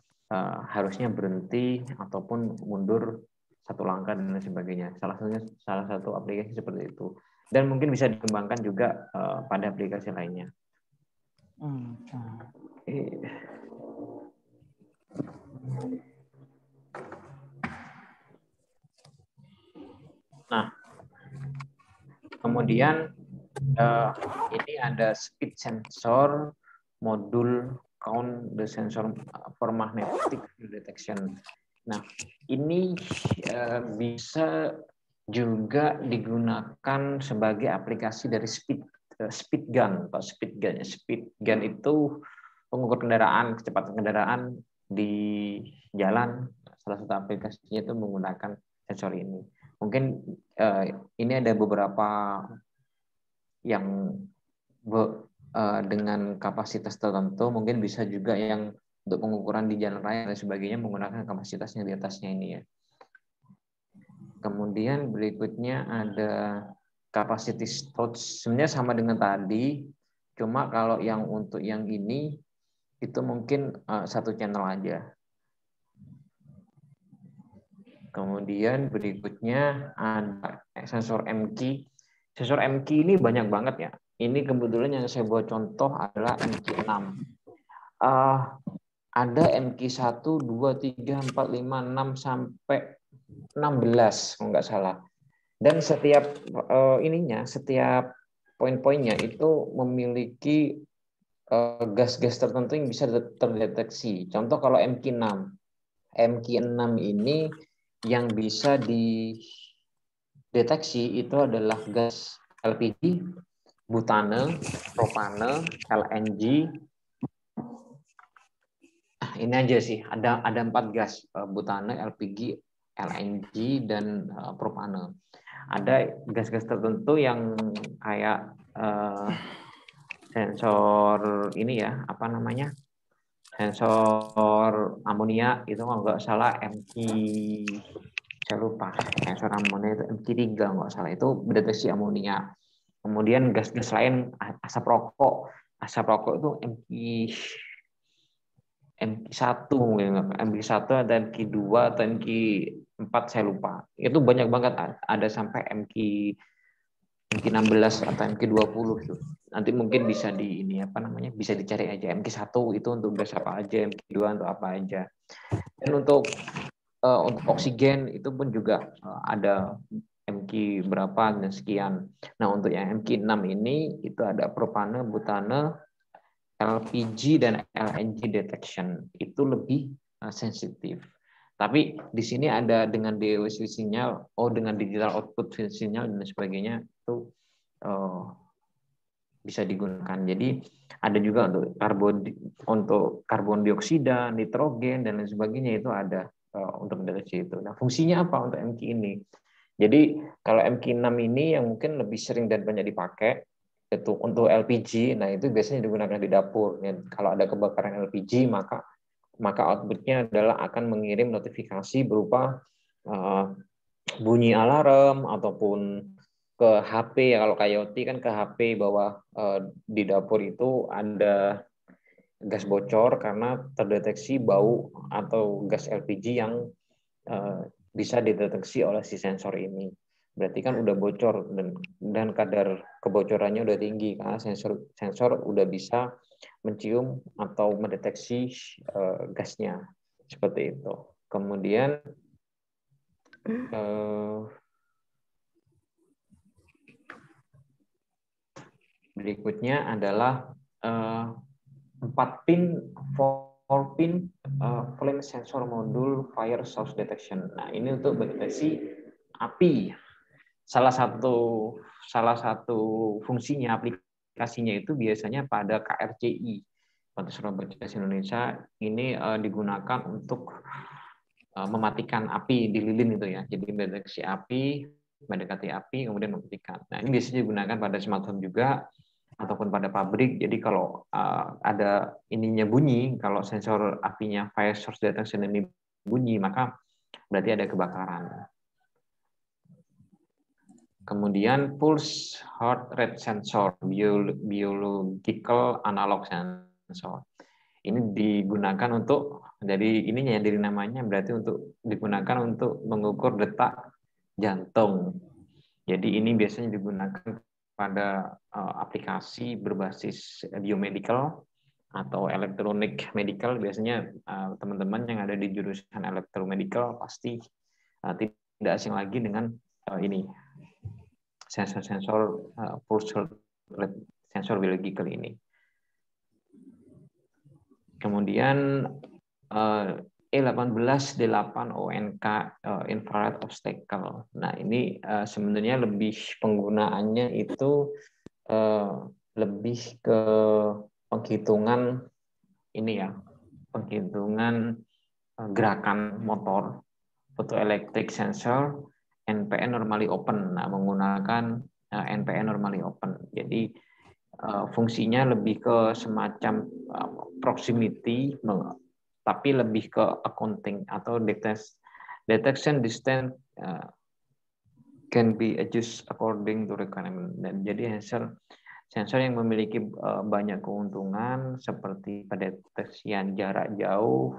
harusnya berhenti ataupun mundur satu langkah dan lain sebagainya. Salah satu aplikasi seperti itu. Dan mungkin bisa dikembangkan juga pada aplikasi lainnya. Nah, kemudian ini ada speed sensor modul count the sensor for magnetic detection. Nah, ini bisa juga digunakan sebagai aplikasi dari speed gun atau speed gun. Speed gun itu pengukur kendaraan, kecepatan kendaraan di jalan. Salah satu aplikasinya itu menggunakan sensor ini. Mungkin ini ada beberapa yang dengan kapasitas tertentu, mungkin bisa juga yang untuk pengukuran di jalan raya dan sebagainya menggunakan kapasitasnya di atasnya ini ya. Kemudian berikutnya ada capacity touch. Sebenarnya sama dengan tadi, cuma kalau yang untuk yang ini itu mungkin satu channel aja. Kemudian berikutnya ada sensor MQ. Sensor MQ ini banyak banget ya. Ini kebetulan yang saya buat contoh adalah MQ6. Ada MQ1, 2, 3, 4, 5, 6 sampai 16 kalau nggak salah. Dan setiap setiap poin-poinnya itu memiliki gas-gas tertentu yang bisa terdeteksi. Contoh kalau MQ6 ini yang bisa dideteksi itu adalah gas LPG, butane, propane, LNG. Ini aja sih, ada 4 gas, butane, LPG, LNG, dan propane. Ada gas-gas tertentu yang kayak sensor ini ya, apa namanya, sensor amonia itu kalau nggak salah saya lupa, sensor amonia itu MQ3 nggak salah, itu mendeteksi amonia. Kemudian gas-gas lain, asap rokok itu MQ1 mungkin, MQ1 ada MQ2 atau 4 saya lupa. Itu banyak banget, ada sampai MQ16 atau MQ20 itu. Nanti mungkin bisa di ini apa namanya, bisa dicari aja MQ1 itu untuk gas apa aja, MQ2 untuk apa aja. Dan untuk oksigen itu pun juga ada MQ berapa dan sekian. Nah, untuk yang MQ6 ini itu ada propane, butane, LPG dan LNG detection. Itu lebih sensitif. Tapi di sini ada dengan DOC sinyal, dengan digital output sinyal dan sebagainya itu bisa digunakan. Jadi ada juga untuk karbon dioksida, nitrogen dan lain sebagainya itu ada untuk deteksi itu. Nah, fungsinya apa untuk MQ ini? Jadi kalau MQ6 ini yang mungkin lebih sering dan banyak dipakai itu untuk LPG. Nah, itu biasanya digunakan di dapur. Kalau ada kebakaran LPG, maka outputnya adalah akan mengirim notifikasi berupa bunyi alarm ataupun ke HP. Kalau IoT kan ke HP bahwa di dapur itu ada gas bocor karena terdeteksi bau atau gas LPG yang bisa dideteksi oleh si sensor ini. Berarti kan udah bocor dan kadar kebocorannya udah tinggi karena sensor udah bisa mencium atau mendeteksi gasnya seperti itu. Kemudian berikutnya adalah 4 pin 4-pin flame sensor module fire source detection. Nah, ini untuk mendeteksi api. Salah satu fungsinya, aplikasinya itu biasanya pada KRCI, Kontes Robotics Indonesia, ini digunakan untuk mematikan api di lilin itu ya. Jadi mendeteksi api, mendekati api, kemudian mematikan. Nah, ini biasanya digunakan pada smartphone juga ataupun pada pabrik. Jadi kalau ada ininya bunyi, kalau sensor apinya fire source detection ini bunyi, maka berarti ada kebakaran. Kemudian pulse heart rate sensor, biological analog sensor. Ini digunakan untuk, dari ininya dari namanya berarti untuk digunakan untuk mengukur detak jantung. Jadi ini biasanya digunakan pada aplikasi berbasis biomedical atau elektronik medical. Biasanya teman-teman yang ada di jurusan elektromedical pasti tidak asing lagi dengan ini sensor pulse rate sensor biological ini. Kemudian E18D8ONK infrared obstacle. Nah, ini sebenarnya lebih penggunaannya itu lebih ke penghitungan ini ya, penghitungan gerakan motor, photoelectric sensor, NPN normally open. Nah, menggunakan NPN normally open. Jadi fungsinya lebih ke semacam proximity, tapi lebih ke accounting atau detection distance can be adjusted according to requirement. Dan jadi sensor yang memiliki banyak keuntungan seperti pendeteksian jarak jauh,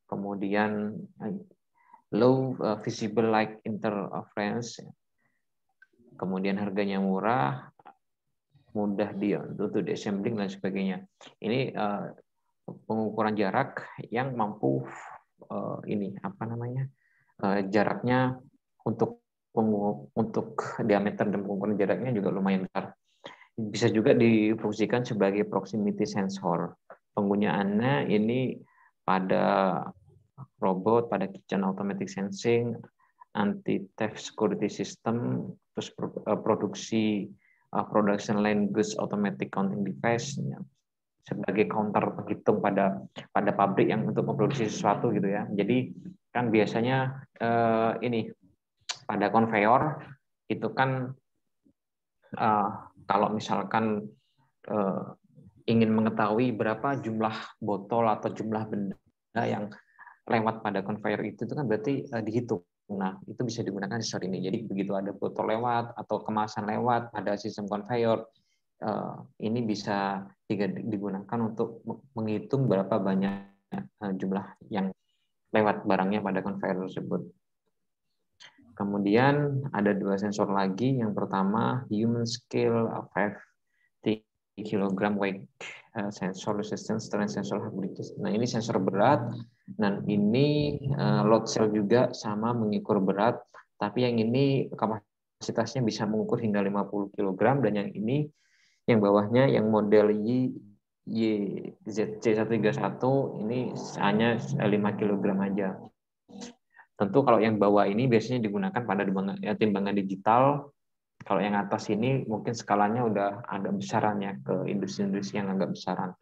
kemudian low visible light interference, kemudian harganya murah, mudah untuk diassembling dan sebagainya. Ini pengukuran jarak yang mampu ini apa namanya jaraknya untuk diameter dan pengukuran jaraknya juga lumayan besar. Bisa juga difungsikan sebagai proximity sensor. Penggunaannya ini pada robot, pada kitchen automatic sensing, anti-theft security system, terus production line goods automatic counting device sebagai counter penghitung pada pabrik yang untuk memproduksi sesuatu gitu ya. Jadi kan biasanya ini pada konveyor itu kan kalau misalkan ingin mengetahui berapa jumlah botol atau jumlah benda yang lewat pada konveyor itu kan berarti dihitung. Nah, itu bisa digunakan sensor ini. Jadi begitu ada botol lewat atau kemasan lewat pada sistem konveyor, ini bisa digunakan untuk menghitung berapa banyak jumlah yang lewat barangnya pada konveyor tersebut. kemudian ada 2 sensor lagi. Yang pertama human scale 50 kg weight sensor resistance strength sensor abilities. Nah, ini sensor berat, dan ini load cell juga sama mengukur berat, tapi yang ini kapasitasnya bisa mengukur hingga 50 kg, dan yang ini yang bawahnya yang model YZC131 ini hanya 5 kg aja. Tentu kalau yang bawah ini biasanya digunakan pada timbangan digital. Kalau yang atas ini mungkin skalanya udah agak besarannya ke industri-industri yang agak besaran.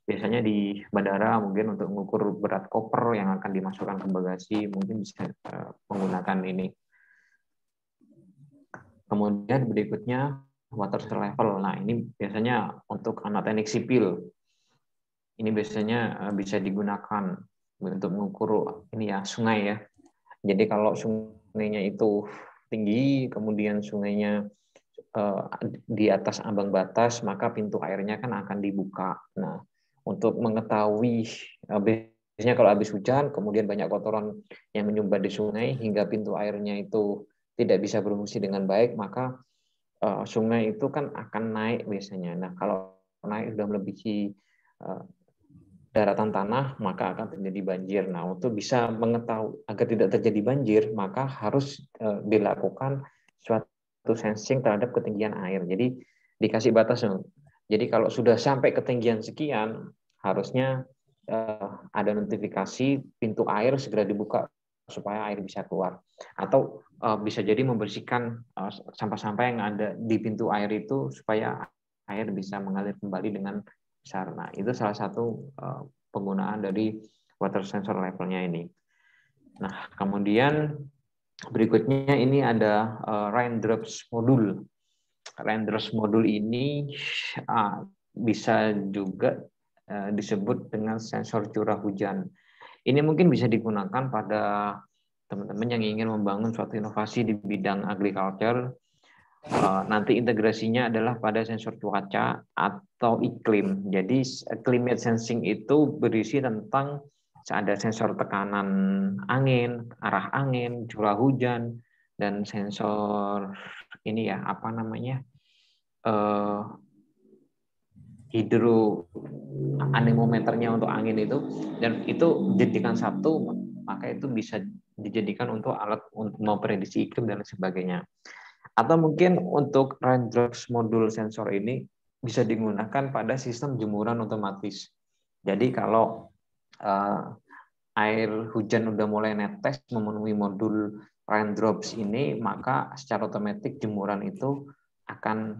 Biasanya di bandara mungkin untuk mengukur berat koper yang akan dimasukkan ke bagasi mungkin bisa menggunakan ini. Kemudian berikutnya water level. Nah, ini biasanya untuk anak teknik sipil. Ini biasanya bisa digunakan untuk mengukur ini ya, sungai ya. Jadi kalau sungainya itu tinggi, kemudian sungainya di atas ambang batas, maka pintu airnya kan akan dibuka. Nah, untuk mengetahui biasanya kalau habis hujan, kemudian banyak kotoran yang menyumbat di sungai hingga pintu airnya itu tidak bisa berfungsi dengan baik, maka sungai itu kan akan naik biasanya. Nah, kalau naik sudah melebihi daratan tanah, maka akan terjadi banjir. Nah, untuk bisa mengetahui agar tidak terjadi banjir, maka harus dilakukan suatu sensing terhadap ketinggian air. Jadi dikasih batas. Jadi kalau sudah sampai ketinggian sekian, harusnya ada notifikasi pintu air segera dibuka supaya air bisa keluar. Atau bisa jadi membersihkan sampah-sampah yang ada di pintu air itu supaya air bisa mengalir kembali dengan besar. Nah, itu salah satu penggunaan dari water sensor levelnya ini. Nah, kemudian berikutnya ini ada raindrops modul. Raindrops modul ini bisa juga disebut dengan sensor curah hujan. Ini mungkin bisa digunakan pada teman-teman yang ingin membangun suatu inovasi di bidang agriculture. Nanti integrasinya adalah pada sensor cuaca atau iklim. Jadi climate sensing itu berisi tentang ada sensor tekanan angin, arah angin, curah hujan, dan sensor ini ya apa namanya hidro anemometernya untuk angin itu, dan itu dijadikan satu, maka itu bisa dijadikan untuk alat untuk memprediksi iklim dan sebagainya. Atau mungkin untuk raindrops modul sensor ini bisa digunakan pada sistem jemuran otomatis. Jadi kalau air hujan udah mulai netes memenuhi modul raindrops ini, maka secara otomatis jemuran itu akan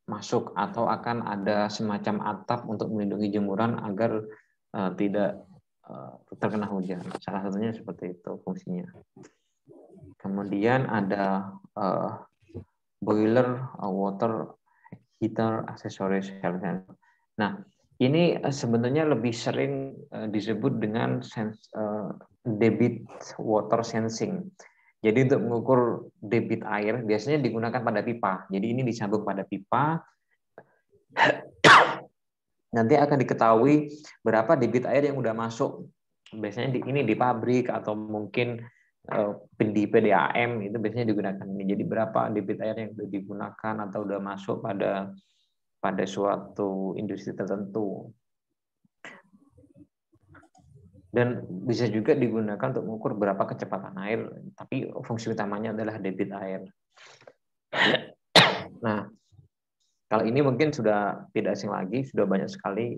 masuk atau akan ada semacam atap untuk melindungi jemuran agar tidak terkena hujan. Salah satunya seperti itu fungsinya. Kemudian ada boiler water heater accessories health sensor. Nah, ini sebenarnya lebih sering disebut dengan debit water sensing. Jadi untuk mengukur debit air biasanya digunakan pada pipa. Jadi ini disambung pada pipa. Nanti akan diketahui berapa debit air yang udah masuk. Biasanya ini di pabrik atau mungkin di PDAM itu biasanya digunakan ini. Jadi berapa debit air yang sudah digunakan atau sudah masuk pada suatu industri tertentu. Dan bisa juga digunakan untuk mengukur berapa kecepatan air, tapi fungsi utamanya adalah debit air. Nah, kalau ini mungkin sudah tidak asing lagi, sudah banyak sekali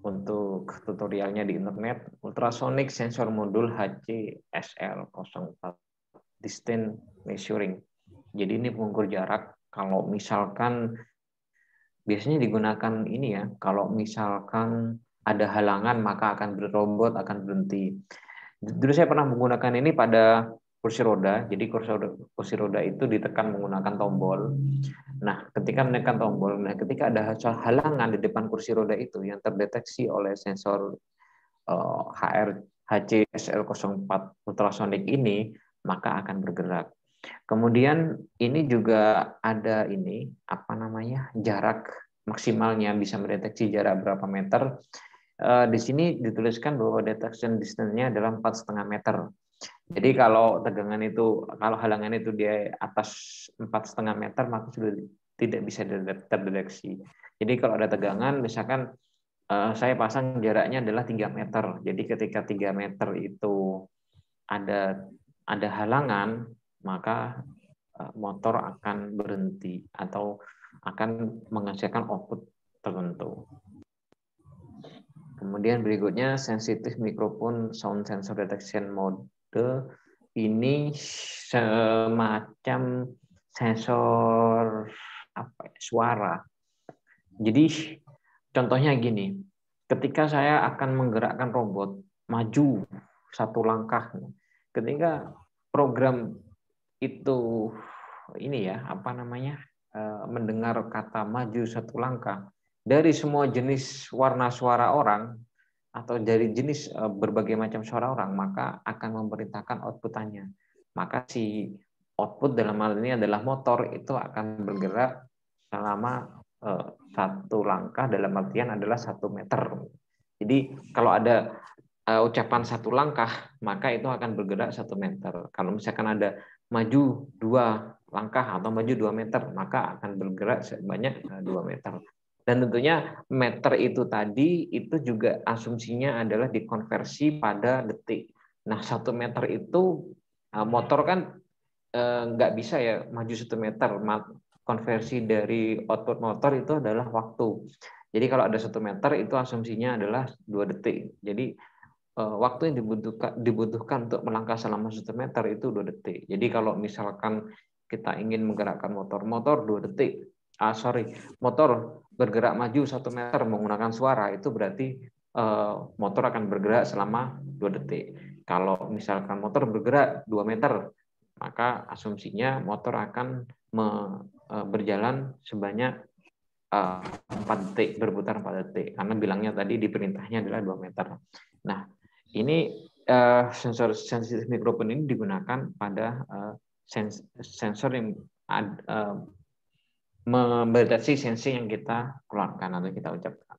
untuk tutorialnya di internet. Ultrasonic Sensor Module HCSL04 Distance Measuring. Jadi ini pengukur jarak. Kalau misalkan biasanya digunakan ini ya, kalau misalkan ada halangan maka akan berrobot, akan berhenti. Dulu saya pernah menggunakan ini pada kursi roda. Jadi kursi roda itu ditekan menggunakan tombol. Nah, ketika menekan tombol, ketika ada halangan di depan kursi roda itu yang terdeteksi oleh sensor HCSL04 ultrasonic ini, maka akan bergerak. Kemudian ini juga ada ini apa namanya jarak maksimalnya, bisa mendeteksi jarak berapa meter. Di sini dituliskan bahwa detection distance-nya adalah 4,5 meter. Jadi kalau kalau halangan itu di atas 4,5 meter, maka sudah tidak bisa terdeteksi. Jadi kalau ada tegangan, misalkan saya pasang jaraknya adalah 3 meter. Jadi ketika 3 meter itu ada halangan, maka motor akan berhenti atau akan menghasilkan output tertentu. Kemudian berikutnya sensitive microphone sound sensor detection mode. Ini semacam sensor suara. Jadi contohnya gini, ketika saya akan menggerakkan robot maju satu langkah, ketika program itu mendengar kata maju satu langkah, dari semua jenis warna suara orang atau dari jenis berbagai macam suara orang, maka akan memerintahkan outputannya. Maka si output dalam hal ini adalah motor itu akan bergerak selama satu langkah, dalam artian adalah 1 meter. Jadi kalau ada ucapan 1 langkah, maka itu akan bergerak 1 meter. Kalau misalkan ada maju 2 langkah atau maju 2 meter, maka akan bergerak sebanyak 2 meter. Dan tentunya meter itu tadi itu juga asumsinya adalah dikonversi pada detik. Nah, 1 meter itu motor kan nggak bisa ya maju 1 meter. Konversi dari output motor itu adalah waktu. Jadi kalau ada 1 meter itu asumsinya adalah 2 detik. Jadi waktu yang dibutuhkan untuk melangkah selama 1 meter itu 2 detik. Jadi kalau misalkan kita ingin menggerakkan motor 2 detik. Motor bergerak maju 1 meter menggunakan suara, itu berarti motor akan bergerak selama 2 detik. Kalau misalkan motor bergerak 2 meter, maka asumsinya motor akan berjalan sebanyak 4 detik, berputar 4 detik. Karena bilangnya tadi di perintahnya adalah 2 meter. Nah, ini sensor sensitif mikrofon ini digunakan pada sensor yang mendeteksi sensi yang kita keluarkan atau kita ucapkan.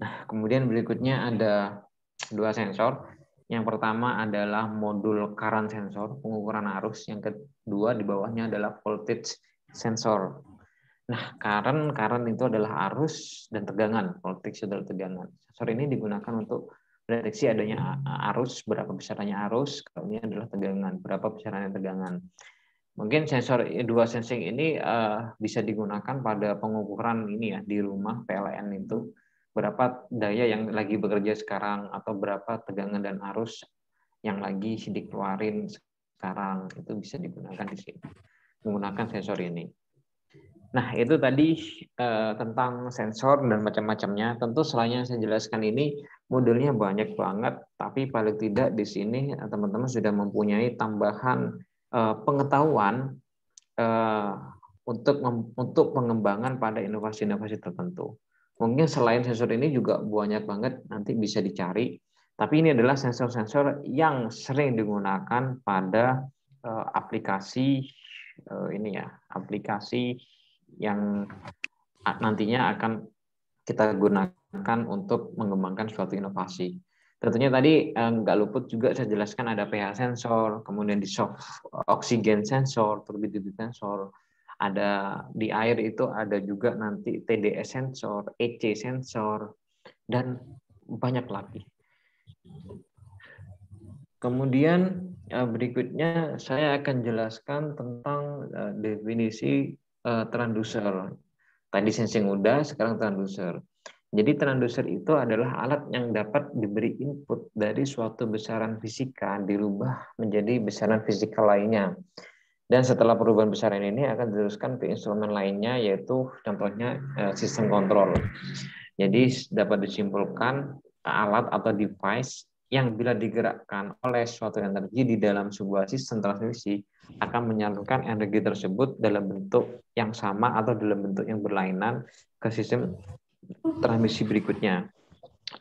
Nah, kemudian berikutnya ada 2 sensor. Yang pertama adalah modul current sensor, pengukuran arus. Yang kedua di bawahnya adalah voltage sensor. Nah, current itu adalah arus dan tegangan. Voltage adalah tegangan. Sensor ini digunakan untuk mendeteksi adanya arus, berapa besarannya arus, kalau ini adalah tegangan, berapa besarannya tegangan. Mungkin dua sensing ini bisa digunakan pada pengukuran ini ya di rumah PLN itu, berapa daya yang lagi bekerja sekarang atau berapa tegangan dan arus yang lagi dikeluarin sekarang, itu bisa digunakan di sini menggunakan sensor ini. Nah, itu tadi tentang sensor dan macam-macamnya. Tentu selain yang saya jelaskan ini modelnya banyak banget, tapi paling tidak di sini teman-teman sudah mempunyai tambahan pengetahuan untuk pengembangan pada inovasi-inovasi tertentu. Mungkin selain sensor ini juga banyak banget nanti bisa dicari, tapi ini adalah sensor-sensor yang sering digunakan pada aplikasi aplikasi yang nantinya akan kita gunakan untuk mengembangkan suatu inovasi. Tentunya tadi nggak luput juga saya jelaskan ada pH sensor, kemudian di oksigen sensor, turbidity sensor, ada di air itu ada juga nanti TDS sensor, EC sensor, dan banyak lagi. Kemudian berikutnya saya akan jelaskan tentang definisi transducer. Tadi sensing udah, sekarang transducer. Jadi transducer itu adalah alat yang dapat diberi input dari suatu besaran fisika dirubah menjadi besaran fisika lainnya. Dan setelah perubahan besaran ini akan diteruskan ke instrumen lainnya, yaitu contohnya sistem kontrol. Jadi dapat disimpulkan alat atau device yang bila digerakkan oleh suatu energi di dalam sebuah sistem transmisi akan menyalurkan energi tersebut dalam bentuk yang sama atau dalam bentuk yang berlainan ke sistem transmisi berikutnya.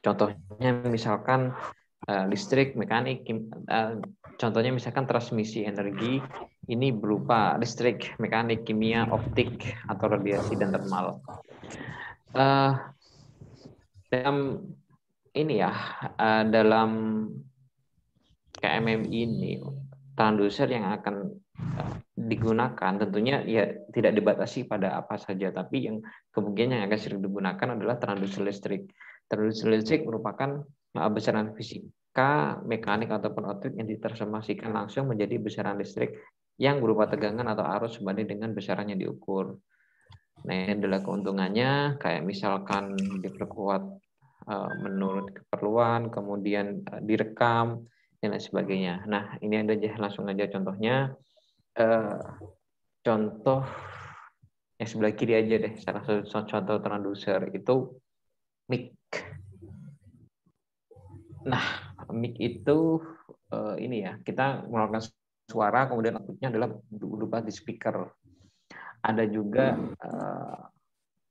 Contohnya misalkan listrik, mekanik, contohnya misalkan transmisi energi ini berupa listrik, mekanik, kimia, optik, atau radiasi dan termal. Dalam KMM ini transducer yang akan digunakan tentunya ya tidak dibatasi pada apa saja, tapi yang kemungkinan yang akan sering digunakan adalah transducer listrik. Transducer listrik merupakan besaran fisika, mekanik ataupun optik yang diterjemahkan langsung menjadi besaran listrik yang berupa tegangan atau arus sebanding dengan besaran yang diukur. Nah, ini adalah keuntungannya, kayak misalkan diperkuat menurut keperluan, kemudian direkam dan lain sebagainya. Nah, ini ada langsung aja contohnya. Contoh yang sebelah kiri aja deh, salah satu contoh transducer itu mic. Nah, mic itu ini ya, kita mengeluarkan suara, kemudian outputnya adalah berupa di speaker. Ada juga,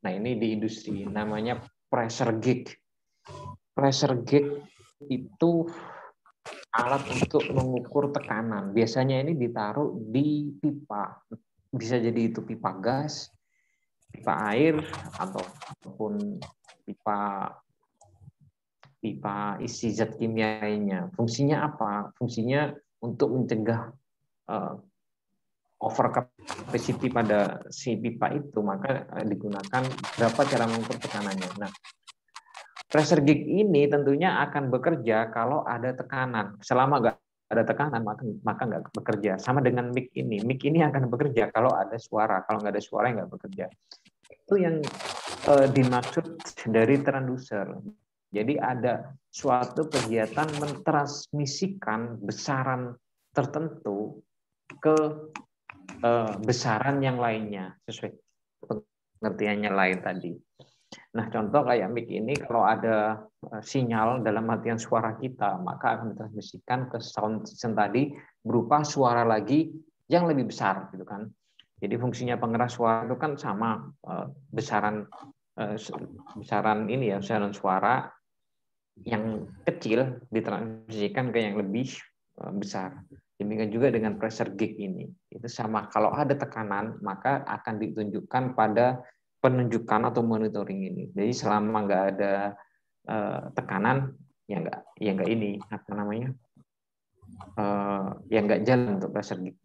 nah ini di industri, namanya pressure gauge. Pressure gauge itu alat untuk mengukur tekanan. Biasanya ini ditaruh di pipa. Bisa jadi itu pipa gas, pipa air, ataupun pipa isi zat kimia lainnya. Fungsinya apa? Fungsinya untuk mencegah over capacity pada si pipa itu, maka digunakan berapa cara mengukur tekanannya. Nah, pressure gauge ini tentunya akan bekerja kalau ada tekanan. Selama nggak ada tekanan, maka nggak bekerja. Sama dengan mic ini. Mic ini akan bekerja kalau ada suara. Kalau nggak ada suara, nggak bekerja. Itu yang dimaksud dari transducer. Jadi ada suatu kegiatan mentransmisikan besaran tertentu ke besaran yang lainnya, sesuai pengertiannya lain tadi. Nah, contoh kayak mic ini, kalau ada sinyal dalam artian suara kita, maka akan ditransmisikan ke sound system tadi berupa suara lagi yang lebih besar, gitu kan. Jadi fungsinya pengeras suara itu kan sama, besaran ini ya, besaran suara yang kecil ditransmisikan ke yang lebih besar. Demikian juga dengan pressure gauge ini. Itu sama, kalau ada tekanan, maka akan ditunjukkan pada penunjukan atau monitoring ini. Jadi selama nggak ada tekanan, ya nggak ini apa namanya, ya nggak jalan untuk pressure gauge.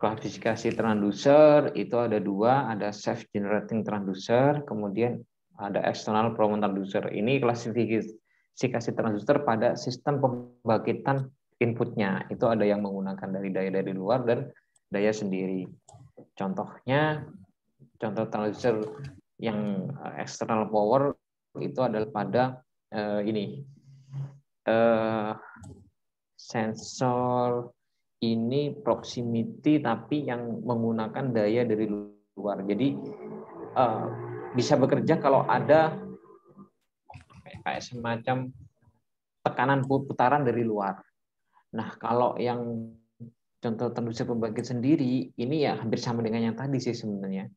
Klasifikasi transducer itu ada dua, ada self generating transducer, kemudian ada external proven transducer. Ini klasifikasi transducer pada sistem pembangkitan inputnya. Itu ada yang menggunakan daya dari luar dan daya sendiri. Contohnya, contoh transducer yang external power itu adalah pada sensor ini proximity, tapi yang menggunakan daya dari luar. Jadi bisa bekerja kalau ada kayak semacam tekanan putaran dari luar. Nah, kalau yang contoh transducer pembangkit sendiri, ini ya hampir sama dengan yang tadi sih sebenarnya.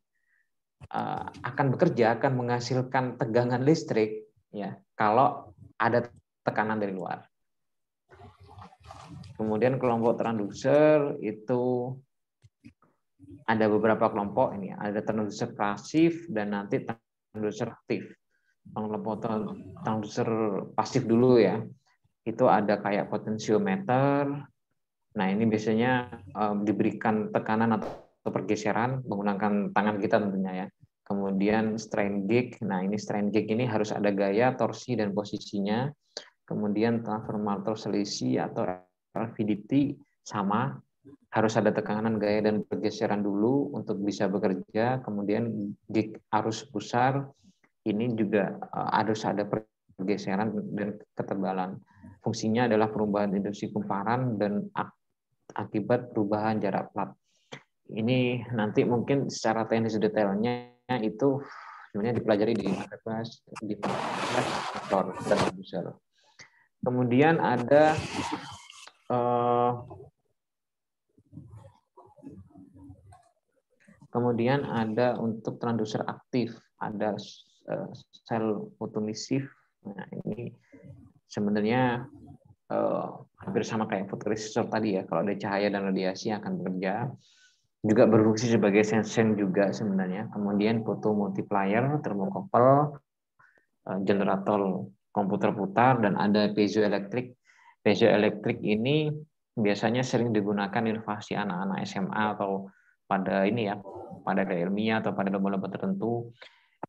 Akan bekerja, akan menghasilkan tegangan listrik ya kalau ada tekanan dari luar. Kemudian kelompok transducer itu ada beberapa kelompok ini, ada transducer pasif dan nanti transducer aktif. Kelompok transducer pasif dulu ya, itu ada kayak potensiometer. Nah, ini biasanya diberikan tekanan atau pergeseran menggunakan tangan kita tentunya ya. Kemudian strain gauge. Nah, ini strain gauge ini harus ada gaya, torsi dan posisinya. Kemudian transformator selisih atau LVDT sama, harus ada tekanan, gaya dan pergeseran dulu untuk bisa bekerja. Kemudian gauge arus pusar ini juga harus ada pergeseran dan ketebalan. Fungsinya adalah perubahan induksi kumparan dan akibat perubahan jarak plat. Ini nanti mungkin secara teknis detailnya itu sebenarnya dipelajari di kelas di motor dan transducer. Kemudian ada untuk transducer aktif, ada sel fotoemisif. Nah, ini sebenarnya hampir sama kayak fotoresistor tadi ya. Kalau ada cahaya dan radiasi akan bekerja. Juga berfungsi sebagai sensen juga sebenarnya. Kemudian fotomultiplier, termokouple, generator komputer putar, dan ada piezoelektrik. Piezoelektrik ini biasanya sering digunakan inovasi anak-anak SMA atau pada ini ya, pada ilmiah atau pada lomba-lomba tertentu.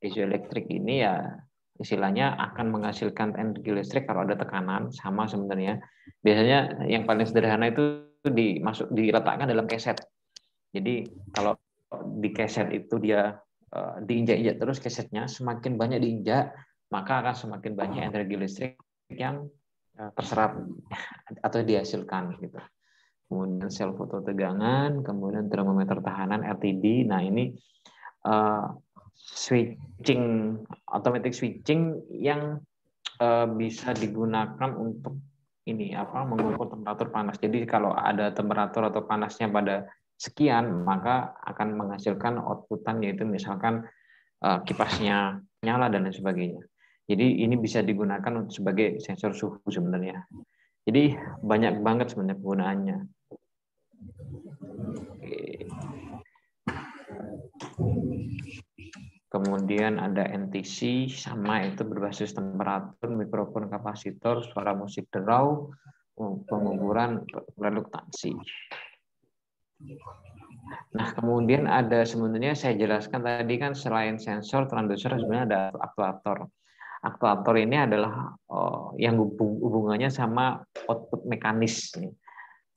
Piezoelektrik ini ya istilahnya akan menghasilkan energi listrik kalau ada tekanan, sama sebenarnya. Biasanya yang paling sederhana itu diletakkan dalam keset. Jadi kalau di keset itu dia diinjak-injak terus kesetnya, semakin banyak diinjak, maka akan semakin banyak energi listrik yang terserap atau dihasilkan gitu. Kemudian sel foto tegangan, kemudian termometer tahanan LTD. Nah, ini switching, automatic switching yang bisa digunakan untuk ini mengukur temperatur panas. Jadi kalau ada temperatur atau panasnya pada sekian, maka akan menghasilkan outputan, yaitu misalkan kipasnya nyala dan lain sebagainya. Jadi ini bisa digunakan sebagai sensor suhu sebenarnya. Jadi banyak banget sebenarnya penggunaannya. Oke. Kemudian ada NTC, sama itu berbasis temperatur, mikrofon kapasitor, suara musik derau, pengukuran reluktansi. Nah, kemudian ada sebenarnya saya jelaskan tadi kan selain sensor, transducer sebenarnya ada aktuator. Aktuator ini adalah yang hubungannya sama output mekanis.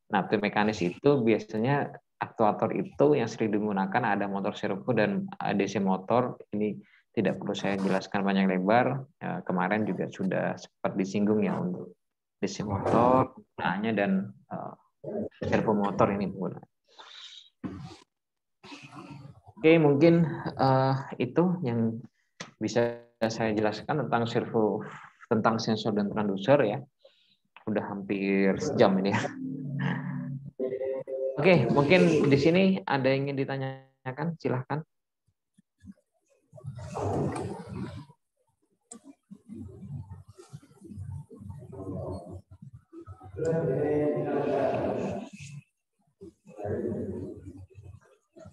Nah, output mekanis itu biasanya aktuator itu yang sering digunakan ada motor servo dan DC motor. Ini tidak perlu saya jelaskan banyak lebar. Kemarin juga sudah sempat disinggung ya untuk DC motor penggunaannya dan servo motor ini penggunaan. Oke, mungkin itu yang bisa saya jelaskan tentang sensor dan transducer ya. Udah hampir sejam ini ya. Oke, mungkin di sini ada yang ingin ditanyakan, silahkan.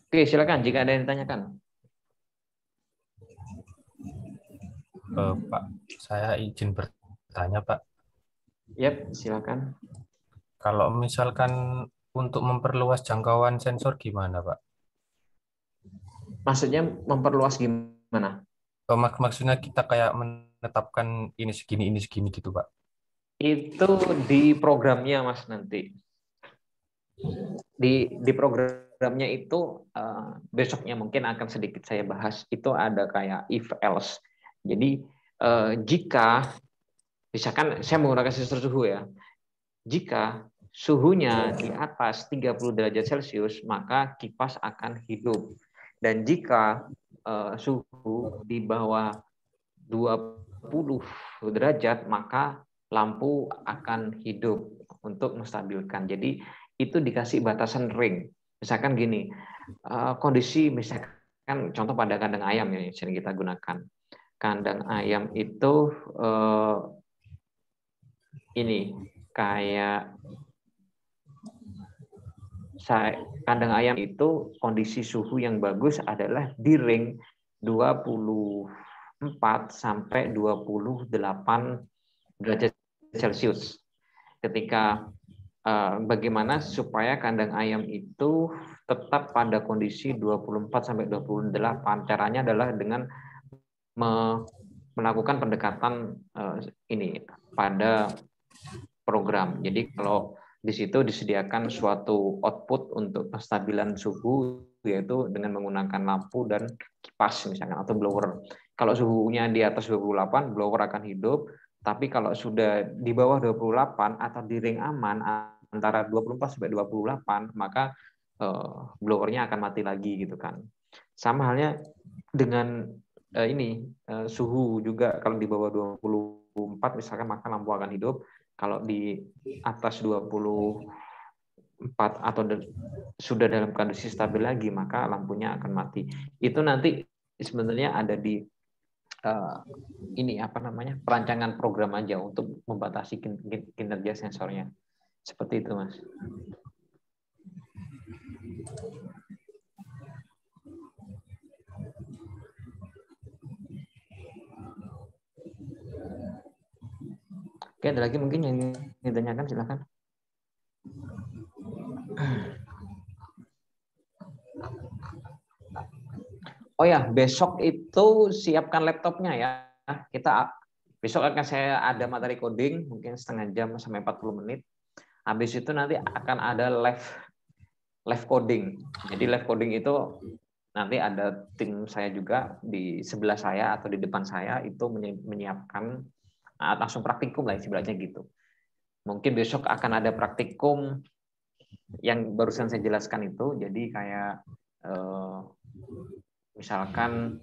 Oke, silakan jika ada yang ditanyakan. Pak, saya izin bertanya, Pak. Yap, silakan. Kalau misalkan untuk memperluas jangkauan sensor gimana, Pak? Maksudnya memperluas gimana? Maksudnya kita kayak menetapkan ini segini gitu, Pak. Itu di programnya, Mas, nanti. Di programnya itu besoknya mungkin akan sedikit saya bahas. Itu ada kayak if else. Jadi jika misalkan saya menggunakan sensor suhu ya. Jika suhunya di atas 30 derajat Celcius, maka kipas akan hidup. Dan jika suhu di bawah 20 derajat, maka lampu akan hidup untuk menstabilkan. Jadi itu dikasih batasan ring. Misalkan gini, kondisi misalkan contoh pada kandang ayam yang sering kita gunakan. Kandang ayam itu ini kayak kandang ayam itu kondisi suhu yang bagus adalah di ring 24 sampai 28 derajat Celcius. Ketika bagaimana supaya kandang ayam itu tetap pada kondisi 24 sampai 28, caranya adalah dengan melakukan pendekatan ini pada program. Jadi kalau di situ disediakan suatu output untuk penstabilan suhu, yaitu dengan menggunakan lampu dan kipas misalkan atau blower. Kalau suhunya di atas 28, blower akan hidup, tapi kalau sudah di bawah 28 atau di ring aman antara 24 sampai 28, maka blowernya akan mati lagi gitu kan. Sama halnya dengan suhu juga, kalau di bawah 24 misalkan maka lampu akan hidup. Kalau di atas 24 atau sudah dalam kondisi stabil lagi, maka lampunya akan mati. Itu nanti sebenarnya ada di perancangan program aja untuk membatasi kinerja sensornya. Seperti itu, Mas. Oke, ada lagi mungkin yang ingin ditanyakan, silakan. Oh ya, besok itu siapkan laptopnya ya. Besok akan saya ada materi coding, mungkin setengah jam sampai 40 menit. Habis itu nanti akan ada live coding. Jadi live coding itu nanti ada tim saya juga di sebelah saya atau di depan saya itu menyiapkan langsung praktikum lah istilahnya gitu. Mungkin besok akan ada praktikum yang barusan saya jelaskan itu. Jadi kayak misalkan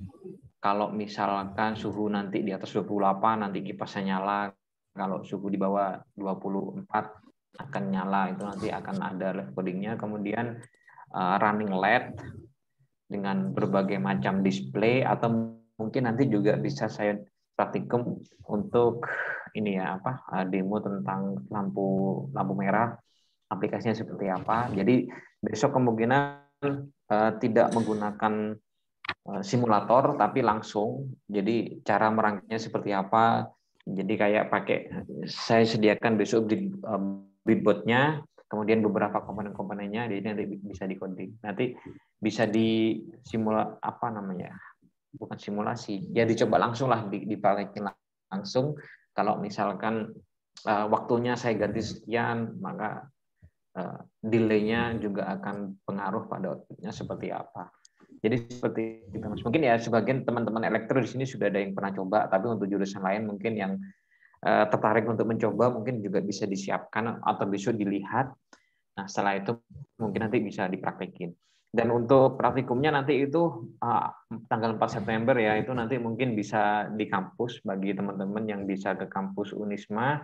kalau misalkan suhu nanti di atas 28 nanti kipasnya nyala, kalau suhu di bawah 24 akan nyala, itu nanti akan ada live codingnya. Kemudian running LED dengan berbagai macam display, atau mungkin nanti juga bisa saya praktikum untuk ini ya demo tentang lampu merah, aplikasinya seperti apa. Jadi besok kemungkinan tidak menggunakan simulator tapi langsung. Jadi cara merangkainya seperti apa? Jadi kayak saya sediakan besok breadboard-nya, kemudian beberapa komponen-komponennya, jadi nanti bisa di-coding. Nanti bisa bukan simulasi, ya dicoba langsung lah, dipraktekin langsung. Kalau misalkan waktunya saya ganti sekian, maka delay-nya juga akan pengaruh pada output-nya seperti apa. Jadi seperti itu, Mas. Mungkin ya sebagian teman-teman elektro di sini sudah ada yang pernah coba, tapi untuk jurusan lain mungkin yang tertarik untuk mencoba mungkin juga bisa disiapkan atau bisa dilihat. Nah, setelah itu mungkin nanti bisa dipraktekin. Dan untuk praktikumnya nanti itu tanggal 4 September ya, itu nanti mungkin bisa di kampus bagi teman-teman yang bisa ke kampus Unisma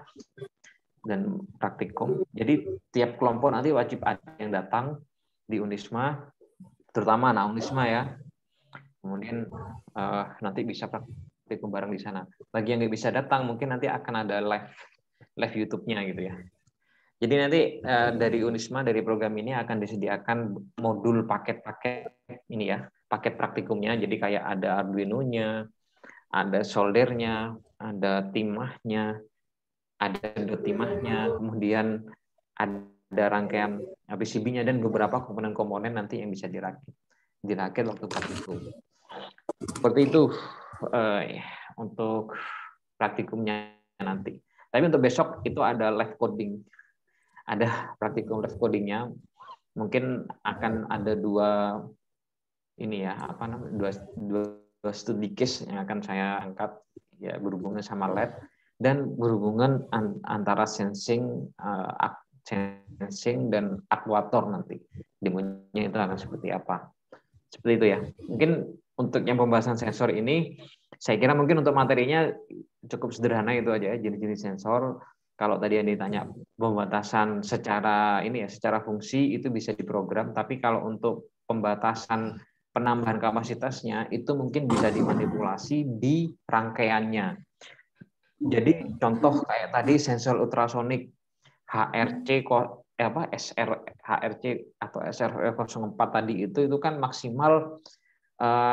dan praktikum. Jadi tiap kelompok nanti wajib ada yang datang di Unisma, terutama anak Unisma ya. Kemudian nanti bisa praktikum bareng di sana. Bagi yang nggak bisa datang, mungkin nanti akan ada live YouTube-nya gitu ya. Jadi nanti dari Unisma, dari program ini akan disediakan modul paket-paket ini ya, paket praktikumnya. Jadi kayak ada Arduino-nya, ada soldernya, ada timahnya, ada timahnya, kemudian ada rangkaian PCB-nya dan beberapa komponen-komponen nanti yang bisa dirakit waktu praktikum. Seperti itu untuk praktikumnya nanti. Tapi untuk besok itu ada live coding. Ada praktikum live codingnya, mungkin akan ada dua studi case yang akan saya angkat ya, berhubungan sama lab dan berhubungan antara sensing dan aktuator nanti. Demonya itu akan seperti apa. Seperti itu ya. Mungkin untuk yang pembahasan sensor ini saya kira mungkin untuk materinya cukup sederhana itu aja, jenis-jenis sensor. Kalau tadi yang ditanya pembatasan secara fungsi itu bisa diprogram, tapi kalau untuk pembatasan penambahan kapasitasnya itu mungkin bisa dimanipulasi di rangkaiannya. Jadi contoh kayak tadi sensor ultrasonik HRC atau SRF04 tadi itu kan maksimal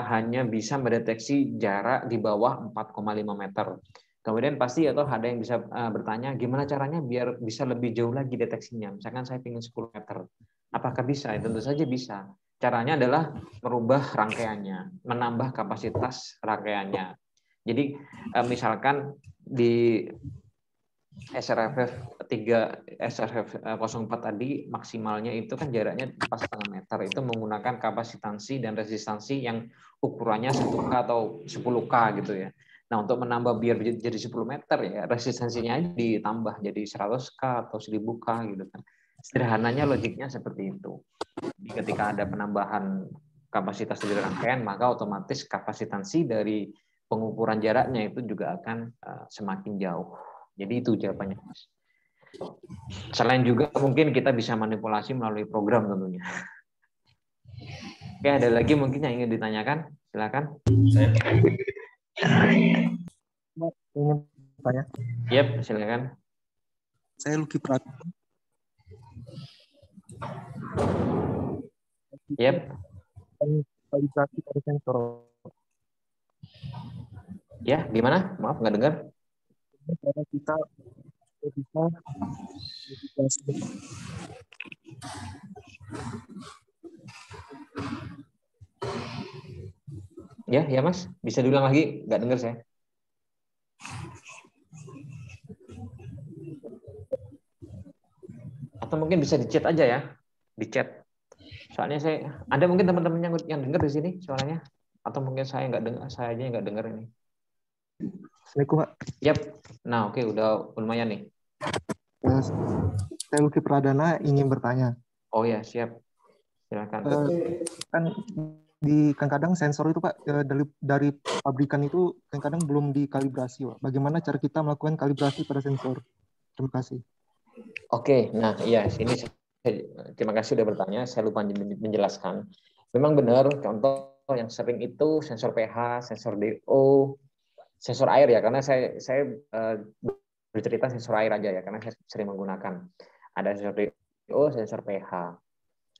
hanya bisa mendeteksi jarak di bawah 4,5 meter. Kemudian pasti atau ada yang bisa bertanya gimana caranya biar bisa lebih jauh lagi deteksinya. Misalkan saya ingin 10 meter. Apakah bisa? Tentu saja bisa. Caranya adalah merubah rangkaiannya, menambah kapasitas rangkaiannya. Jadi misalkan di SRF 04 tadi maksimalnya itu kan jaraknya 4,5 meter, itu menggunakan kapasitansi dan resistansi yang ukurannya 1K atau 10K gitu ya. Nah, untuk menambah biar jadi 10 meter ya resistansinya ditambah jadi 100K atau 1000K gitu kan. Sederhananya logiknya seperti itu. Jadi ketika ada penambahan kapasitas dari rangkaian, maka otomatis kapasitansi dari pengukuran jaraknya itu juga akan semakin jauh. Jadi itu jawabannya, Mas. Selain juga mungkin kita bisa manipulasi melalui program tentunya. Oke, ada lagi mungkin yang ingin ditanyakan? Silakan. Ingin tanya. Yep, silakan. Saya Luki Prat. Yep. Kualifikasi dari sensor. Ya, gimana? Maaf nggak dengar. Karena kita bisa Ya Mas, bisa diulang lagi? Nggak dengar saya. Atau mungkin bisa di chat aja ya, di chat. Soalnya ada mungkin teman-teman yang dengar di sini suaranya, atau mungkin saya nggak dengar, saya aja yang nggak dengar ini. Assalamualaikum, Pak. Yap. Nah, oke, udah lumayan nih. Saya Luki Pradana ingin bertanya. Oh ya, siap. Silakan. Kan kadang-kadang sensor itu Pak dari pabrikan itu kadang-kadang belum dikalibrasi, Pak. Bagaimana cara kita melakukan kalibrasi pada sensor? Terima kasih. Oke, nah iya, sini terima kasih sudah bertanya. Saya lupa menjelaskan. Memang benar, contoh yang sering itu sensor pH, sensor DO, sensor air ya, karena saya bercerita sensor air aja ya, karena saya sering menggunakan. Ada sensor DO, sensor pH.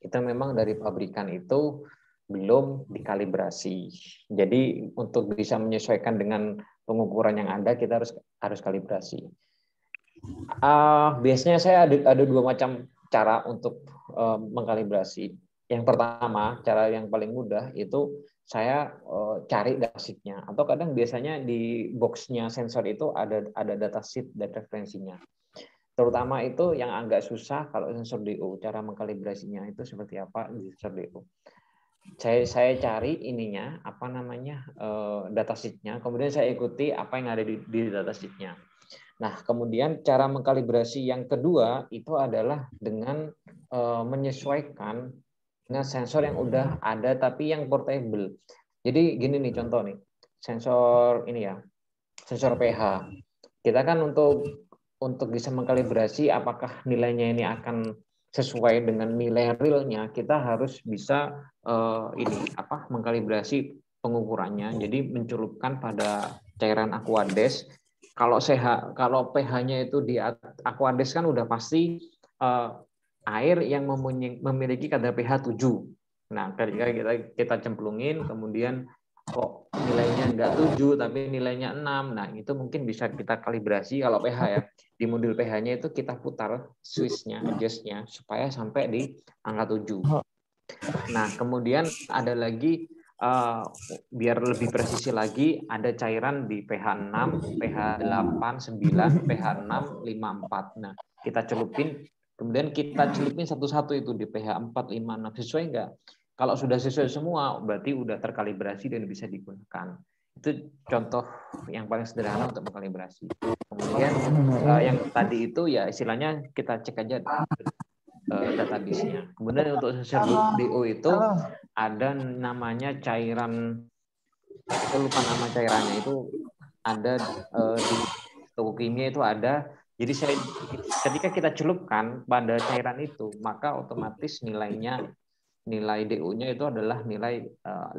Itu memang dari pabrikan itu belum dikalibrasi. Jadi untuk bisa menyesuaikan dengan pengukuran yang ada, kita harus kalibrasi. Biasanya saya ada dua macam cara untuk mengkalibrasi. Yang pertama, cara yang paling mudah itu saya cari datasheet-nya, atau kadang biasanya di box-nya sensor itu ada datasheet dan referensinya. Terutama itu yang agak susah kalau sensor DO, cara mengkalibrasinya itu seperti apa di sensor DO. Saya cari ininya, apa namanya, datasheet-nya, kemudian saya ikuti apa yang ada di datasheet-nya. Nah, kemudian cara mengkalibrasi yang kedua itu adalah dengan menyesuaikan dengan sensor yang udah ada tapi yang portable. Jadi gini nih contoh nih, sensor ini ya, sensor pH. Kita kan untuk bisa mengkalibrasi apakah nilainya ini akan sesuai dengan nilai realnya, kita harus bisa mengkalibrasi pengukurannya. Jadi mencelupkan pada cairan Aquades. Kalau pH-nya itu di Aquades kan udah pasti air yang memiliki kadar pH 7. Nah, ketika kita cemplungin, kemudian kok nilainya enggak 7 tapi nilainya 6. Nah, itu mungkin bisa kita kalibrasi kalau pH ya. Di modul pH-nya itu kita putar switch-nya, adjust-nya supaya sampai di angka 7. Nah, kemudian ada lagi biar lebih presisi lagi, ada cairan di pH 6, pH 8, 9, pH 6, 5, 4. Nah, kita celupin, kemudian kita celupin satu-satu itu di pH 4, 5, 6. Sesuai enggak? Kalau sudah sesuai semua, berarti udah terkalibrasi dan bisa digunakan. Itu contoh yang paling sederhana untuk mengkalibrasi. Kemudian yang tadi itu ya istilahnya kita cek aja database-nya. Kemudian untuk sensor DO itu ada namanya cairan, saya lupa nama cairannya, itu ada di toko kimia itu ada. Jadi ketika kita celupkan pada cairan itu, maka otomatis nilai DO-nya itu adalah nilai 5.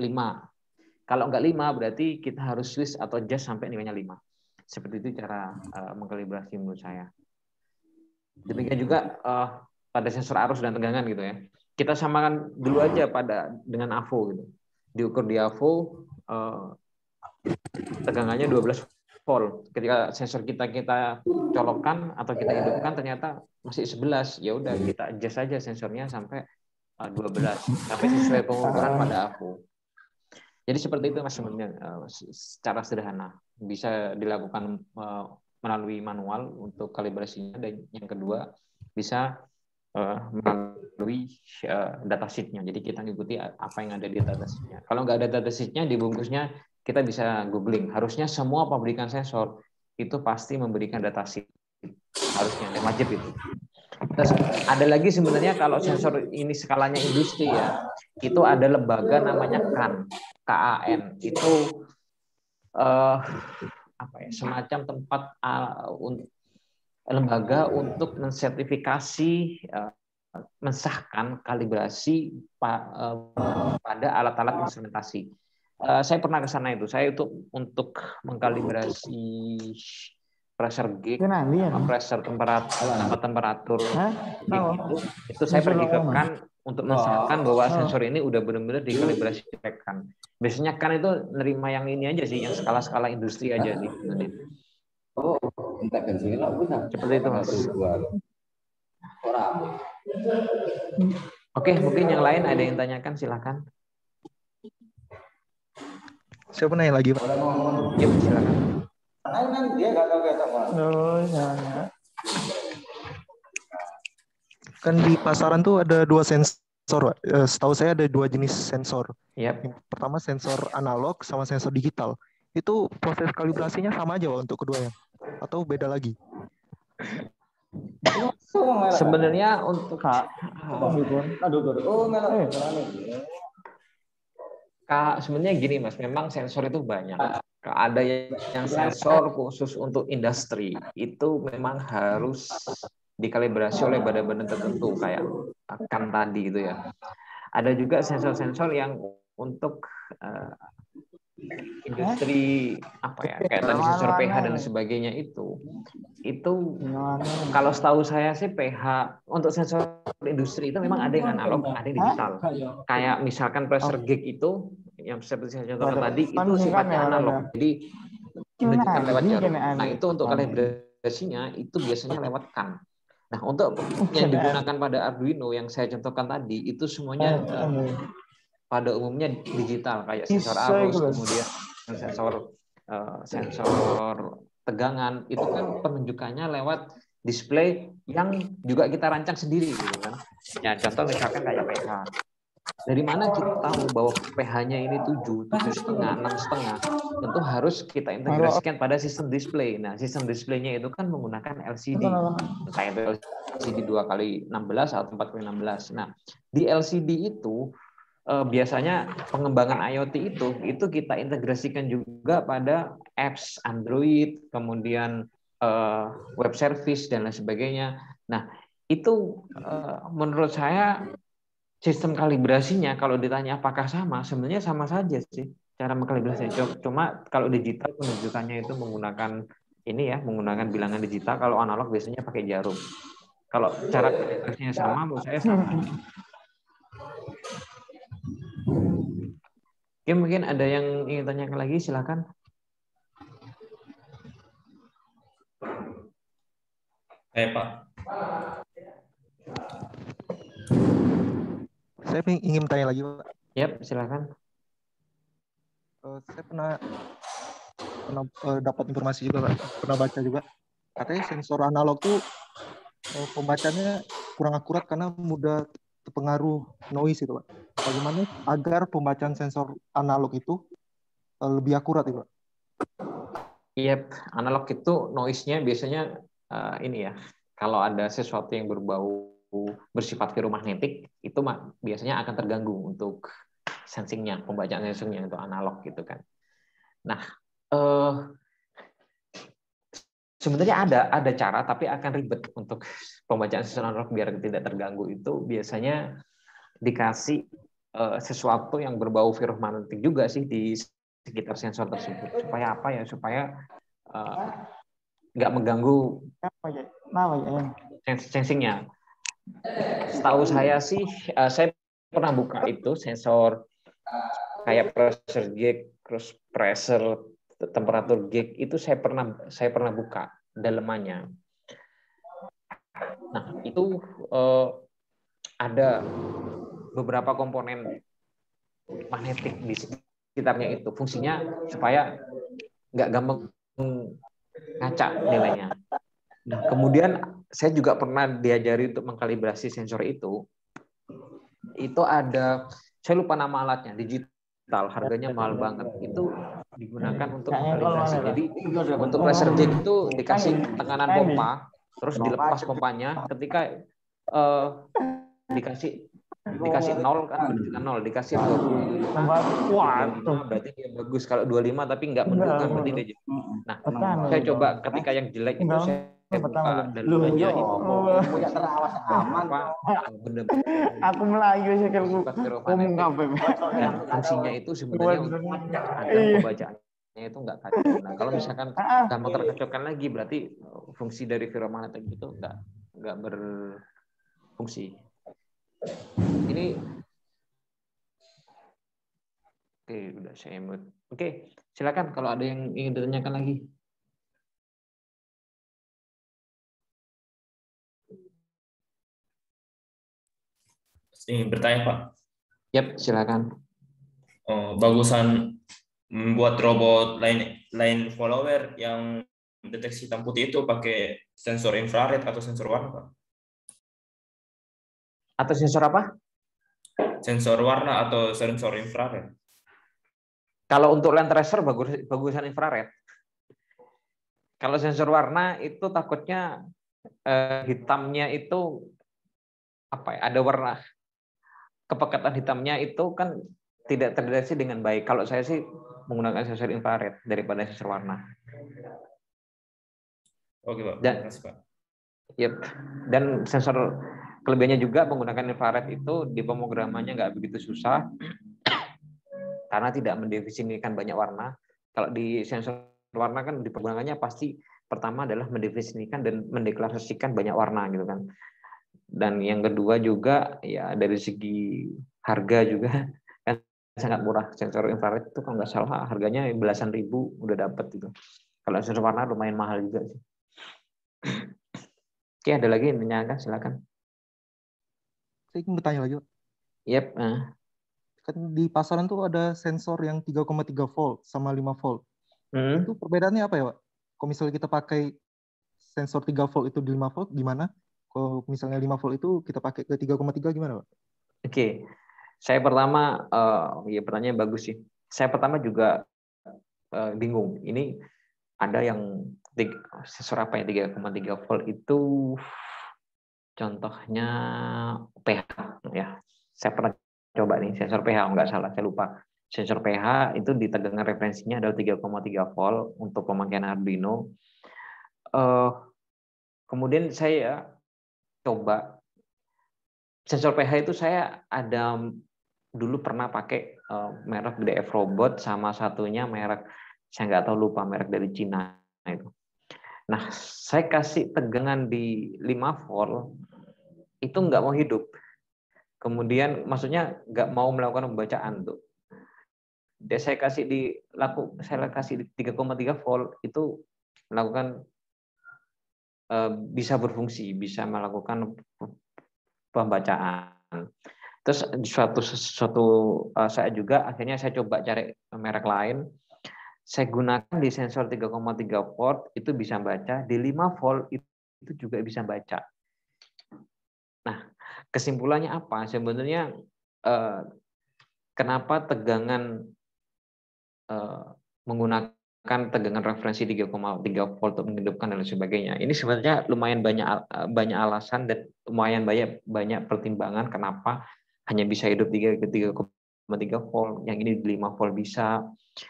Kalau nggak 5 berarti kita harus switch atau adjust sampai nilainya 5. Seperti itu cara mengkalibrasi menurut saya. Demikian juga pada sensor arus dan tegangan gitu ya. Kita samakan dulu aja dengan AVO gitu. Diukur di AVO tegangannya 12 volt. Ketika sensor kita colokkan atau kita hidupkan ternyata masih 11, ya udah kita adjust saja sensornya sampai 12 sampai sesuai pengukuran pada AVO. Jadi seperti itu Mas sebenarnya secara sederhana. Bisa dilakukan melalui manual untuk kalibrasinya, dan yang kedua bisa melalui datasheet-nya. Jadi kita ngikuti apa yang ada di datasheet-nya. Kalau nggak ada datasheet-nya, di bungkusnya kita bisa googling. Harusnya semua pabrikan sensor itu pasti memberikan datasheet. Harusnya, wajib itu. Terus ada lagi sebenarnya kalau sensor ini skalanya industri ya, itu ada lembaga namanya KAN. Itu semacam tempat lembaga untuk mensertifikasi, mensahkan kalibrasi pada alat-alat instrumentasi. Saya pernah ke sana itu. Saya untuk mengkalibrasi pressure gauge, pressure temperatur gauge itu saya pergi ke KAN untuk mensahkan bahwa sensor ini udah benar-benar dikalibrasikan. Biasanya KAN itu nerima yang ini aja sih, yang skala-skala industri aja sih. Seperti itu, Mas. Oke, mungkin yang lain ada yang tanyakan, silakan. Siapa nanya lagi, Pak? Yuk, silakan. Kan di pasaran tuh ada 2 sensor, Pak. Setahu saya ada 2 jenis sensor. Yap. Yang pertama sensor analog sama sensor digital. Itu proses kalibrasinya sama aja, Pak, untuk keduanya? Atau beda lagi? Sebenarnya untuk sebenarnya gini, Mas, memang sensor itu banyak. Ada yang sensor khusus untuk industri, itu memang harus dikalibrasi oleh badan-badan tertentu kayak kan tadi gitu ya. Ada juga sensor-sensor yang untuk industri apa ya, kayak tadi sensor pH dan sebagainya itu kalau setahu saya sih pH untuk sensor industri itu memang ada yang analog, ada yang digital. Kayak misalkan pressure gauge itu yang seperti saya contohkan tadi itu sifatnya analog, jadi menunjukkan lewat jarum. Nah itu untuk kalibrasinya itu biasanya lewat kan. Nah untuk yang digunakan pada Arduino yang saya contohkan tadi itu semuanya pada umumnya digital kayak sensor arus, kemudian sensor tegangan itu kan penunjukannya lewat display yang juga kita rancang sendiri gitu kan. Ya contoh misalkan kayak pH. Dari mana kita tahu bahwa pH-nya ini 7, 7,5, 6,5? Tentu harus kita integrasikan pada sistem display. Nah, sistem display-nya itu kan menggunakan LCD. Entah itu LCD 2x16 atau 4x16. Nah, di LCD itu biasanya pengembangan IoT itu kita integrasikan juga pada apps Android, kemudian web service dan lain sebagainya. Nah, itu menurut saya sistem kalibrasinya kalau ditanya apakah sama, sebenarnya sama saja sih cara mengkalibrasinya. Cuma kalau digital penunjukannya itu menggunakan ini ya, menggunakan bilangan digital. Kalau analog biasanya pakai jarum. Kalau cara kalibrasinya sama, menurut saya sama. Oke, mungkin ada yang ingin tanyakan lagi, silakan. Pak. Saya ingin tanya lagi, Pak. Yap, silakan. Saya pernah dapat informasi juga, Pak. Pernah baca juga. Katanya sensor analog tuh pembacanya kurang akurat karena mudah terpengaruh noise itu, Pak. Bagaimana agar pembacaan sensor analog itu lebih akurat, Pak? Iya, analog itu noise-nya biasanya ini ya. Kalau ada sesuatu yang berbau bersifat ferromagnetik itu biasanya akan terganggu untuk sensingnya, pembacaan sensingnya untuk analog gitu kan. Nah, sebenarnya ada cara tapi akan ribet untuk pembacaan sensor analog biar tidak terganggu. Itu biasanya dikasih sesuatu yang berbau ferromagnetik juga sih di sekitar sensor tersebut. Supaya apa ya? Supaya nggak mengganggu sensingnya. Setahu saya sih, saya pernah buka itu sensor kayak pressure gauge, terus pressure, temperatur gauge itu saya pernah buka dalemannya. Nah itu ada beberapa komponen magnetik di sekitarnya itu, fungsinya supaya nggak gampang ngaca nilainya. Nah, kemudian saya juga pernah diajari untuk mengkalibrasi sensor itu. Itu ada, saya lupa nama alatnya, digital, harganya mahal banget. Itu digunakan untuk mengkalibrasi. Jadi untuk pressure gauge itu dikasih tekanan pompa, terus dilepas pompanya. Ketika dikasih 0 kan menunjukkan 0, dikasih 20, berarti dia bagus. Kalau 25 tapi nggak menunjukkan berarti dia jelek. Nah, saya coba ketika yang jelek itu saya buka dan belanja itu aku melayu sikilku dan fungsinya itu sebenarnya untuk agar pembacaannya itu nggak kacau. Nah, kalau misalkan gampang terkacaukan lagi berarti fungsi dari ferromagnetik itu nggak berfungsi. Ini oke, udah saya mute. Oke, silakan kalau ada yang ingin ditanyakan lagi. ingin bertanya, Pak. Yap, silakan. Bagusan membuat robot line follower yang deteksi hitam putih itu pakai sensor infrared atau sensor warna, Pak? Atau sensor apa? Sensor warna atau sensor infrared? Kalau untuk land tracer bagusan infrared. Kalau sensor warna itu takutnya hitamnya itu apa ya? Ada warna, kepekatan hitamnya itu kan tidak terdeteksi dengan baik. Kalau saya sih menggunakan sensor infrared daripada sensor warna. Oke, Pak. Dan, terima kasih, Pak. yep. Dan sensor kelebihannya juga menggunakan infrared itu di pemrogramannya nggak begitu susah karena tidak mendefinisikan banyak warna. Kalau di sensor warna kan di pergunaannya pasti pertama adalah mendefinisikan dan mendeklarasikan banyak warna gitu kan. Dan yang kedua juga ya dari segi harga juga kan sangat murah. Sensor infrared itu kalau nggak salah harganya belasan ribu udah dapat gitu. Kalau sensor warna lumayan mahal juga sih. Oke, ada lagi yang ditanyakan, silakan. Saya ingin bertanya lagi, Pak. Yep. Kan di pasaran tuh ada sensor yang 3,3 volt sama 5 volt. Itu perbedaannya apa ya, Pak? Kalau misalnya kita pakai sensor 3 volt itu di 5 volt, gimana? Kalau misalnya 5 volt itu kita pakai ke 3,3 gimana, Pak? Oke. Saya pertama, ya pertanyaan bagus sih. Saya pertama juga bingung. Ini ada yang sensor apa ya 3,3 volt itu contohnya pH ya. Saya pernah coba nih sensor pH, nggak salah saya lupa. Sensor pH itu di tegangan referensinya adalah 3,3 volt untuk pemakaian Arduino. Kemudian saya coba sensor pH itu saya ada dulu pernah pakai merek DF Robot sama satunya merek saya nggak tahu, lupa merek dari Cina itu. Nah, saya kasih tegangan di 5 volt itu nggak mau hidup. Kemudian maksudnya nggak mau melakukan pembacaan tuh. Saya kasih di 3,3 volt itu melakukan bisa berfungsi, bisa melakukan pembacaan. Terus suatu saya juga akhirnya saya coba cari merek lain. Saya gunakan di sensor 3,3 volt itu bisa baca, di 5 volt itu juga bisa baca. Nah, kesimpulannya apa? Sebenarnya kenapa tegangan menggunakan tegangan referensi 3,3 volt untuk menghidupkan dan lain sebagainya. Ini sebenarnya lumayan banyak alasan dan lumayan banyak pertimbangan kenapa hanya bisa hidup 3,3 volt, yang ini di 5 volt bisa,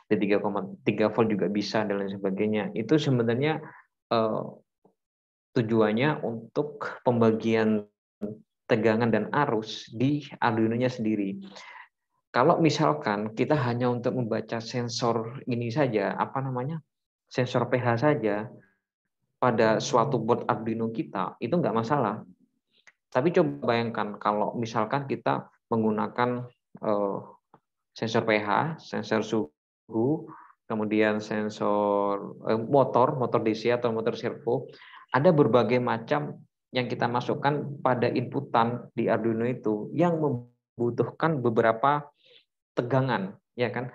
di 3,3 volt juga bisa dan lain sebagainya. Itu sebenarnya tujuannya untuk pembagian tegangan dan arus di Arduino-nya sendiri. Kalau misalkan kita hanya untuk membaca sensor ini saja, sensor pH saja pada suatu board Arduino kita, itu nggak masalah. Tapi coba bayangkan kalau misalkan kita menggunakan sensor pH, sensor suhu, kemudian sensor motor DC atau motor servo, ada berbagai macam yang kita masukkan pada inputan di Arduino itu yang membutuhkan beberapa tegangan, ya kan?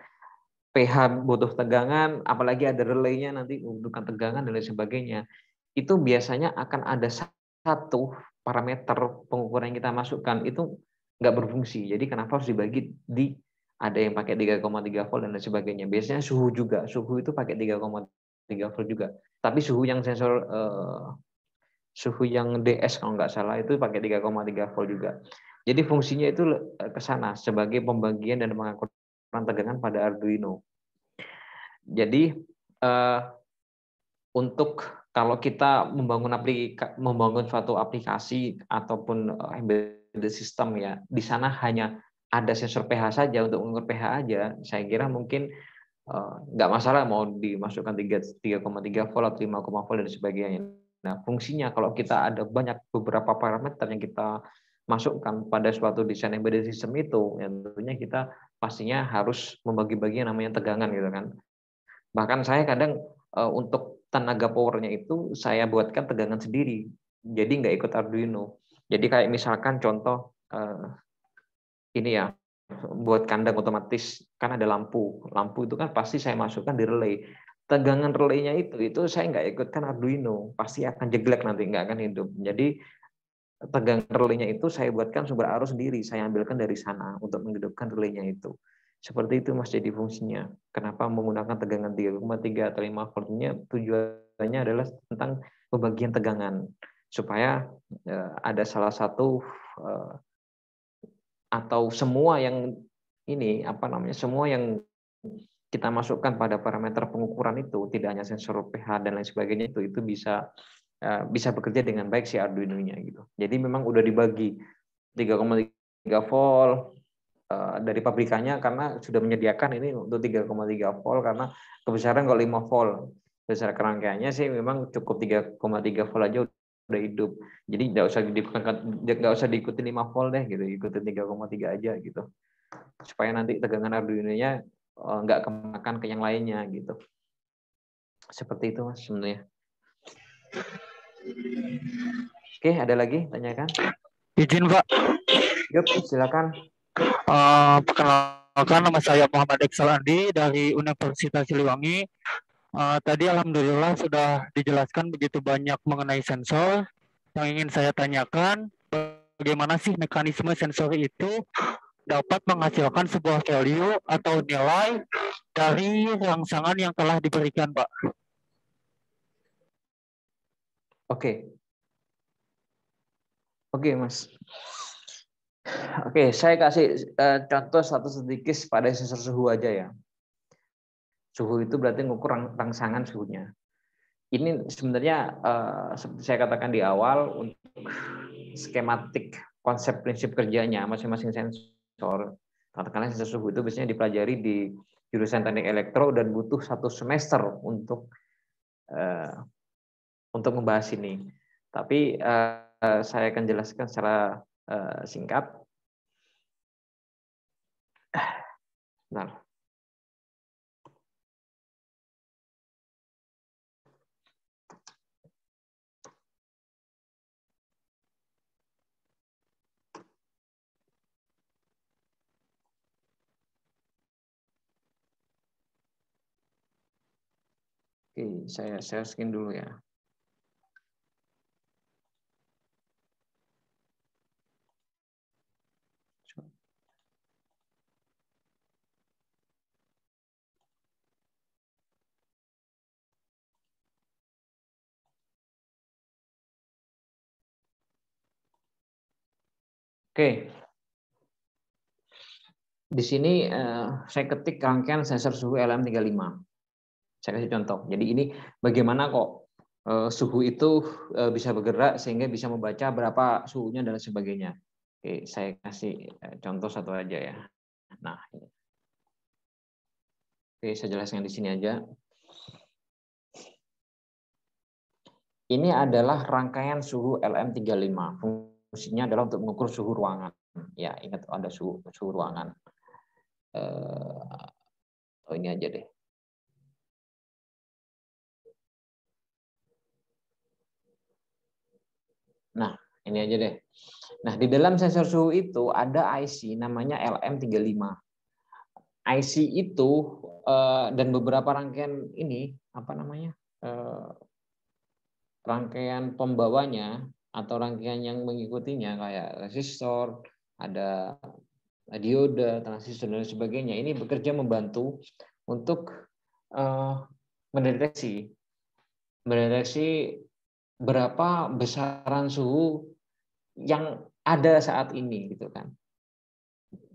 pH butuh tegangan, apalagi ada relaynya nanti membutuhkan tegangan dan lain sebagainya. Itu biasanya akan ada satu parameter pengukuran yang kita masukkan itu nggak berfungsi. Jadi kenapa harus dibagi di ada yang pakai 3,3 volt dan lain sebagainya. Biasanya suhu juga, suhu itu pakai 3,3 volt juga. Tapi suhu yang sensor suhu yang DS kalau nggak salah itu pakai 3,3 volt juga. Jadi fungsinya itu ke sana sebagai pembagian dan pengaturan tegangan pada Arduino. Jadi untuk kalau kita membangun suatu aplikasi ataupun embedded system ya, di sana hanya ada sensor pH saja untuk mengukur pH aja, saya kira mungkin nggak masalah mau dimasukkan 3,3 volt atau 5, volt dan sebagainya. Nah, fungsinya kalau kita ada beberapa parameter yang kita masukkan pada suatu desain embedded system itu, ya tentunya kita pastinya harus membagi-bagi yang namanya tegangan gitu kan. Bahkan saya kadang untuk tenaga powernya itu saya buatkan tegangan sendiri, jadi nggak ikut Arduino. Jadi kayak misalkan contoh ini ya, buat kandang otomatis kan ada lampu. Lampu itu kan pasti saya masukkan di relay. Tegangan relaynya itu saya nggak ikutkan Arduino, pasti akan jeglek nanti, nggak akan hidup. Jadi tegangan relaynya itu saya buatkan sumber arus sendiri, saya ambilkan dari sana untuk menghidupkan relaynya itu. Seperti itu Mas, jadi fungsinya. Kenapa menggunakan tegangan 3,3 atau 5 voltnya? Tujuannya adalah tentang pembagian tegangan, supaya ada salah satu atau semua yang ini semua yang kita masukkan pada parameter pengukuran itu, tidak hanya sensor pH dan lain sebagainya, itu bisa bekerja dengan baik si Arduino-nya gitu. Jadi memang udah dibagi 3,3 volt dari pabrikannya, karena sudah menyediakan ini untuk 3,3 volt, karena kebesaran kalau 5 volt besar kerangkaiannya sih memang cukup 3,3 volt aja udah hidup. Jadi nggak usah diikuti 5 volt deh gitu, ikutin 3,3 aja gitu, supaya nanti tegangan Arduino-nya nggak kemakan ke yang lainnya gitu. Seperti itu Mas sebenarnya. Oke, ada lagi tanyakan? Izin Pak. Yuk, silakan. Perkenalkan, nama saya Muhammad Eksal Andi dari Universitas Siliwangi. Tadi alhamdulillah sudah dijelaskan begitu banyak mengenai sensor. Yang ingin saya tanyakan, bagaimana sih mekanisme sensor itu dapat menghasilkan sebuah value atau nilai dari rangsangan yang telah diberikan, Pak? Oke, Mas. Oke, saya kasih contoh sedikit pada sensor suhu aja ya. Suhu itu berarti ngukur rangsangan suhunya. Ini sebenarnya seperti saya katakan di awal, untuk skematik konsep prinsip kerjanya masing-masing sensor. Katakanlah sensor suhu itu biasanya dipelajari di jurusan teknik elektro dan butuh 1 semester untuk membahas ini. Tapi saya akan jelaskan secara singkat. Nah. Oke, saya share screen dulu ya. Oke. Di sini saya ketik rangkaian sensor suhu LM35. Saya kasih contoh. Jadi ini bagaimana kok suhu itu bisa bergerak sehingga bisa membaca berapa suhunya dan sebagainya. Oke, saya kasih contoh satu aja ya. Nah, oke, saya jelaskan di sini aja. Ini adalah rangkaian suhu LM35. Fungsinya adalah untuk mengukur suhu ruangan. Ya, ingat ada suhu ruangan. Ini aja deh. Nah, ini aja deh. Nah, di dalam sensor suhu itu ada IC namanya LM35. IC itu dan beberapa rangkaian ini rangkaian pembawanya atau rangkaian yang mengikutinya kayak resistor, ada diode, transistor dan sebagainya. Ini bekerja membantu untuk mendeteksi berapa besaran suhu yang ada saat ini gitu kan.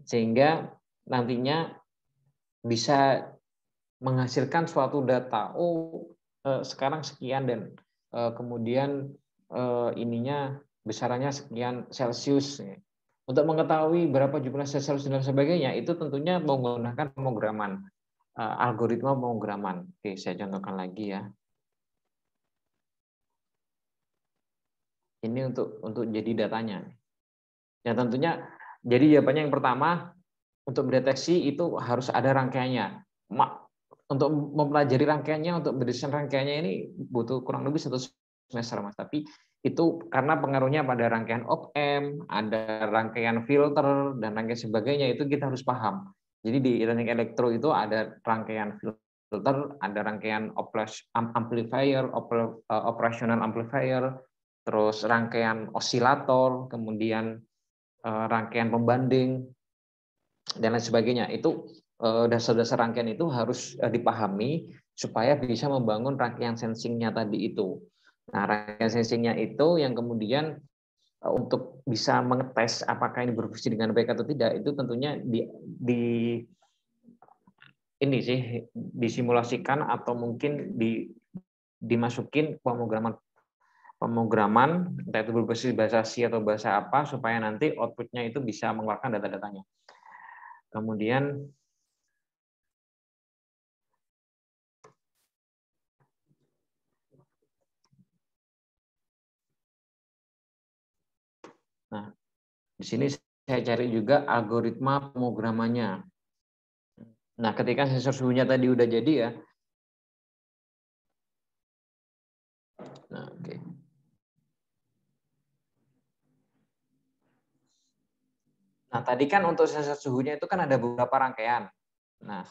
Sehingga nantinya bisa menghasilkan suatu data, sekarang sekian dan kemudian ininya besarannya sekian Celcius. Untuk mengetahui berapa jumlah Celcius dan sebagainya itu tentunya menggunakan pemrograman, algoritma pemrograman. Oke, saya contohkan lagi ya. Ini untuk jadi datanya. Ya tentunya jadi jawabannya yang pertama, untuk mendeteksi itu harus ada rangkaiannya. Untuk mempelajari rangkaiannya, untuk mendesain rangkaiannya ini butuh kurang lebih 1 semester, Mas. Tapi Itu karena pengaruhnya pada rangkaian op-amp, ada rangkaian filter, dan rangkaian sebagainya, itu kita harus paham. Jadi di teknik elektro itu ada rangkaian filter, ada rangkaian amplifier, operational amplifier, terus rangkaian osilator, kemudian rangkaian pembanding, dan lain sebagainya. Itu dasar-dasar rangkaian itu harus dipahami supaya bisa membangun rangkaian sensingnya tadi itu. Nah, rangkaian sensingnya itu yang kemudian untuk bisa mengetes apakah ini berfungsi dengan baik atau tidak, itu tentunya ini sih disimulasikan atau mungkin dimasukin pemrograman, entah itu berbasis bahasa C atau bahasa apa, supaya nanti outputnya itu bisa mengeluarkan data-datanya. Kemudian nah, di sini saya cari juga algoritma pemrogramannya. Nah, ketika sensor suhunya tadi udah jadi ya. Nah, oke. Nah, tadi kan untuk sensor suhunya itu kan ada beberapa rangkaian. Nah,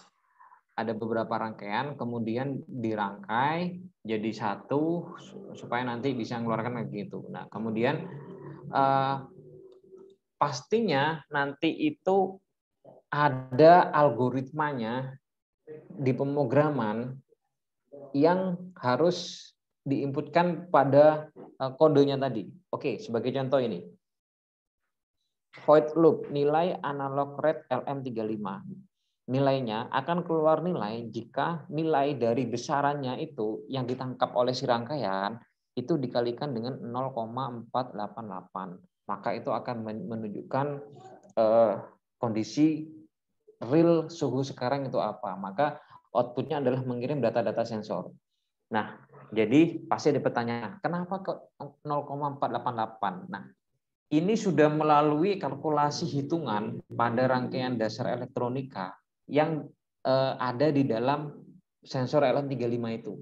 ada beberapa rangkaian, kemudian dirangkai jadi satu supaya nanti bisa mengeluarkan kayak gitu. Nah, kemudian pastinya nanti itu ada algoritmanya di pemrograman yang harus diinputkan pada kodenya tadi. Oke, sebagai contoh ini. Void loop, nilai analog rate LM35. Nilainya akan keluar nilai jika nilai dari besarannya itu yang ditangkap oleh si rangkaian itu dikalikan dengan 0,488. Maka itu akan menunjukkan kondisi real suhu sekarang itu apa. Maka outputnya adalah mengirim data-data sensor. Nah, jadi pasti ada pertanyaan, kenapa kok 0,488? Nah, ini sudah melalui kalkulasi hitungan pada rangkaian dasar elektronika yang ada di dalam sensor LM35 itu.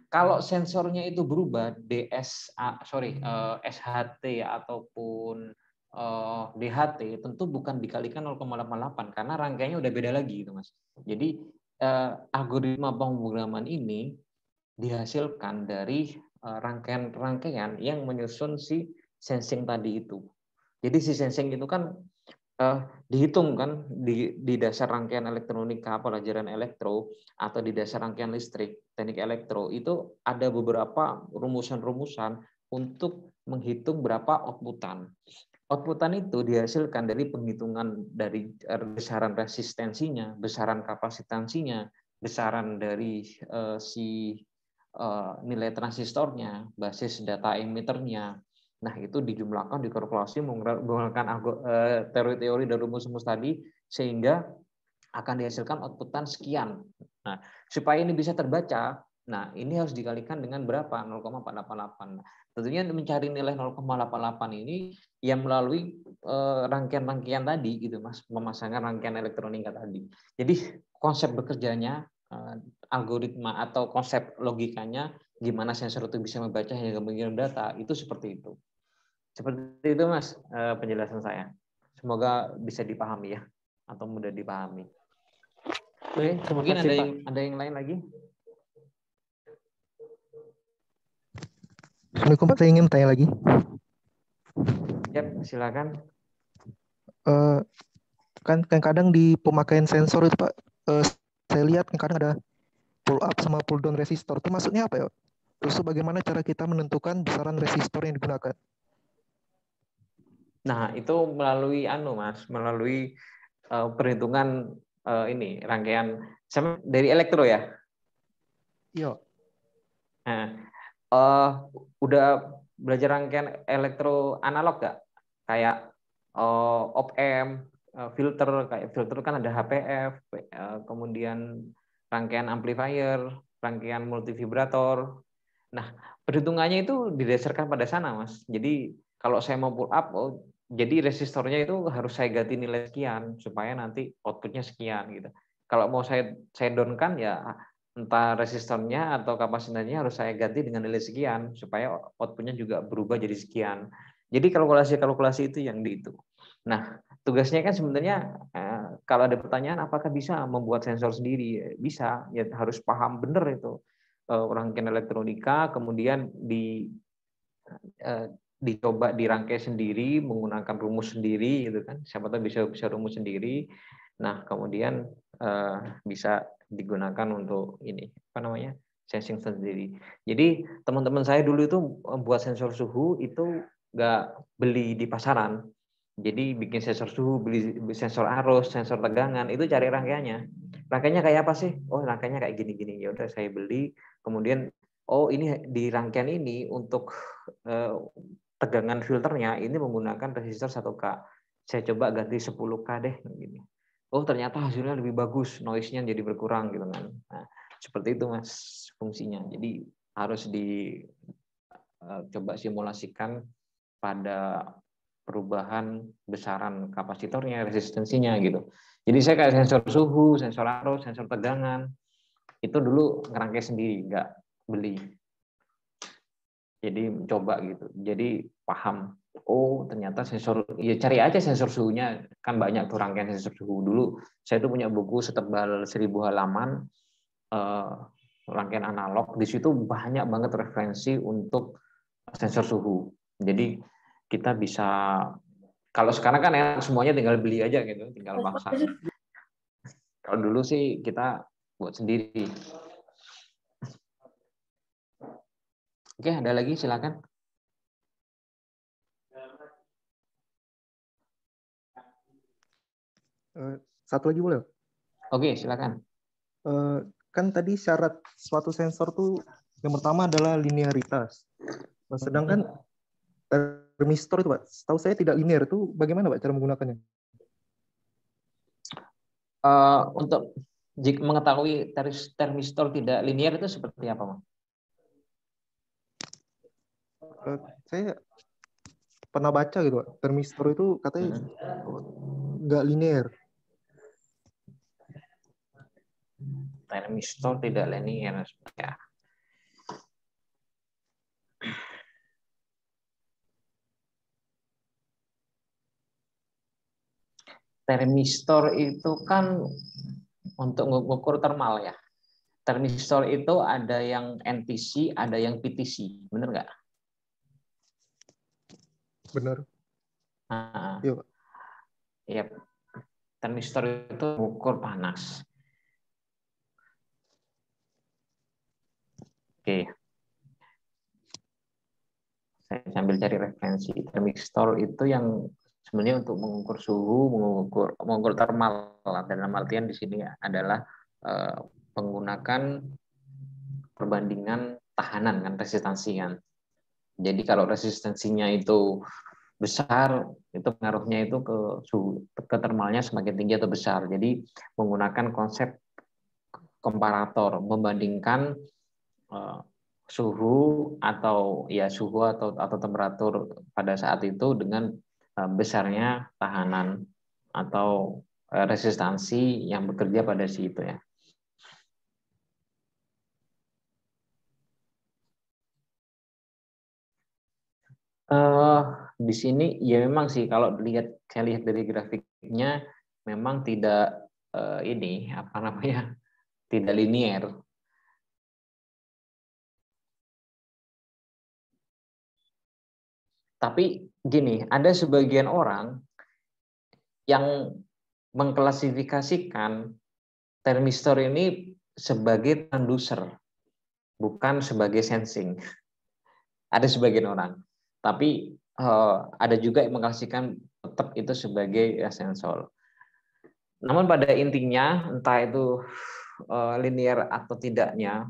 Kalau sensornya itu berubah SHT ataupun DHT, tentu bukan dikalikan 0,88 karena rangkaiannya udah beda lagi gitu, Mas. Jadi algoritma pemrograman ini dihasilkan dari rangkaian-rangkaian yang menyusun si sensing tadi itu. Jadi si sensing itu kan dihitung kan di dasar rangkaian elektronika, pelajaran elektro, atau di dasar rangkaian listrik, teknik elektro, itu ada beberapa rumusan-rumusan untuk menghitung berapa outputan. Outputan itu dihasilkan dari penghitungan dari besaran resistensinya, besaran kapasitansinya, besaran dari nilai transistornya, basis data emitternya. Nah, itu dijumlahkan, dikalkulasi menggunakan teori-teori dan rumus-rumus tadi, sehingga akan dihasilkan outputan sekian. Nah, supaya ini bisa terbaca, nah ini harus dikalikan dengan berapa? 0,488. Nah, tentunya mencari nilai 0,88 ini yang melalui rangkaian-rangkaian tadi, gitu Mas, memasangkan rangkaian elektronika tadi. Jadi konsep bekerjanya, algoritma atau konsep logikanya, gimana sensor itu bisa membaca hingga mengirim data, itu seperti itu. Seperti itu Mas penjelasan saya. Semoga bisa dipahami ya, atau mudah dipahami. Oke, mungkin ada yang lain lagi? Assalamualaikum Pak, saya ingin tanya lagi. Yap, silakan. Kan kadang di pemakaian sensor itu Pak, saya lihat kadang ada pull up sama pull down resistor. Itu maksudnya apa ya? Terus bagaimana cara kita menentukan besaran resistor yang digunakan? Nah, itu melalui melalui perhitungan ini rangkaian dari elektro ya. Iya. Nah, udah belajar rangkaian elektro analog nggak? Kayak op-amp, filter, kayak filter kan ada HPF, kemudian rangkaian amplifier, rangkaian multivibrator. Nah, perhitungannya itu didasarkan pada sana, Mas. Jadi kalau saya mau pull up, jadi resistornya itu harus saya ganti nilai sekian supaya nanti outputnya sekian gitu. Kalau mau saya down kan ya entah resistornya atau kapasitornya harus saya ganti dengan nilai sekian supaya outputnya juga berubah jadi sekian. Jadi kalkulasi itu yang di itu. Nah, tugasnya kan sebenarnya kalau ada pertanyaan apakah bisa membuat sensor sendiri? Bisa, ya harus paham benar itu rangkaian elektronika, kemudian dicoba dirangkai sendiri menggunakan rumus sendiri gitu kan. Siapa tahu bisa rumus sendiri. Nah, kemudian bisa digunakan untuk ini apa namanya sensing sendiri. Jadi teman-teman saya dulu itu buat sensor suhu itu nggak beli di pasaran. Jadi bikin sensor suhu, beli sensor arus, sensor tegangan itu cari rangkaiannya. Rangkaiannya kayak apa sih? Oh rangkaiannya kayak gini-gini. Ya udah saya beli. Kemudian oh ini di rangkaian ini untuk tegangan filternya ini menggunakan resistor 1K. Saya coba ganti 10K deh gini. Oh ternyata hasilnya lebih bagus, noise-nya jadi berkurang gitu kan. Nah, seperti itu Mas fungsinya. Jadi harus dicoba simulasikan pada perubahan besaran kapasitornya, resistensinya gitu. Jadi saya kayak sensor suhu, sensor arus, sensor tegangan itu dulu ngerangkai sendiri, nggak beli. Jadi coba gitu. Jadi paham. Oh ternyata sensor, ya cari aja sensor suhunya, kan banyak tuh rangkaian sensor suhu. Dulu saya tuh punya buku setebal 1000 halaman rangkaian analog. Di situ banyak banget referensi untuk sensor suhu. Jadi kita bisa, kalau sekarang kan enak semuanya tinggal beli aja gitu, tinggal pasang. Kalau dulu sih kita buat sendiri. Oke, ada lagi silakan. Satu lagi boleh? Oke, silakan. Kan tadi syarat suatu sensor tuh yang pertama adalah linearitas. Nah, sedangkan termistor itu, Pak, setahu saya tidak linear. Itu bagaimana, Pak, cara menggunakannya? Untuk jika mengetahui termistor tidak linear itu seperti apa, Pak? Saya pernah baca gitu, Pak. Termistor itu katanya nggak linear. Termistor tidak linear ya. Termistor itu kan untuk mengukur termal ya. Termistor itu ada yang NTC, ada yang PTC, benar nggak? Benar. Iya, Pak. Ya, termistor itu mengukur panas. Oke. Saya sambil cari referensi. Termistor itu yang sebenarnya untuk mengukur suhu, mengukur termal. Dalam artian di sini adalah menggunakan perbandingan tahanan kan, resistansi kan. Jadi kalau resistensinya itu besar, itu pengaruhnya itu ke suhu, ke termalnya semakin tinggi atau besar. Jadi menggunakan konsep komparator, membandingkan suhu atau temperatur pada saat itu dengan besarnya tahanan atau resistansi yang bekerja pada si itu ya. Di sini ya memang sih kalau saya lihat dari grafiknya memang tidak tidak linier. Tapi gini, ada sebagian orang yang mengklasifikasikan termistor ini sebagai transducer, bukan sebagai sensing. Ada sebagian orang. Tapi ada juga yang mengklasifikasikan tetap itu sebagai sensor. Namun pada intinya, entah itu linear atau tidaknya,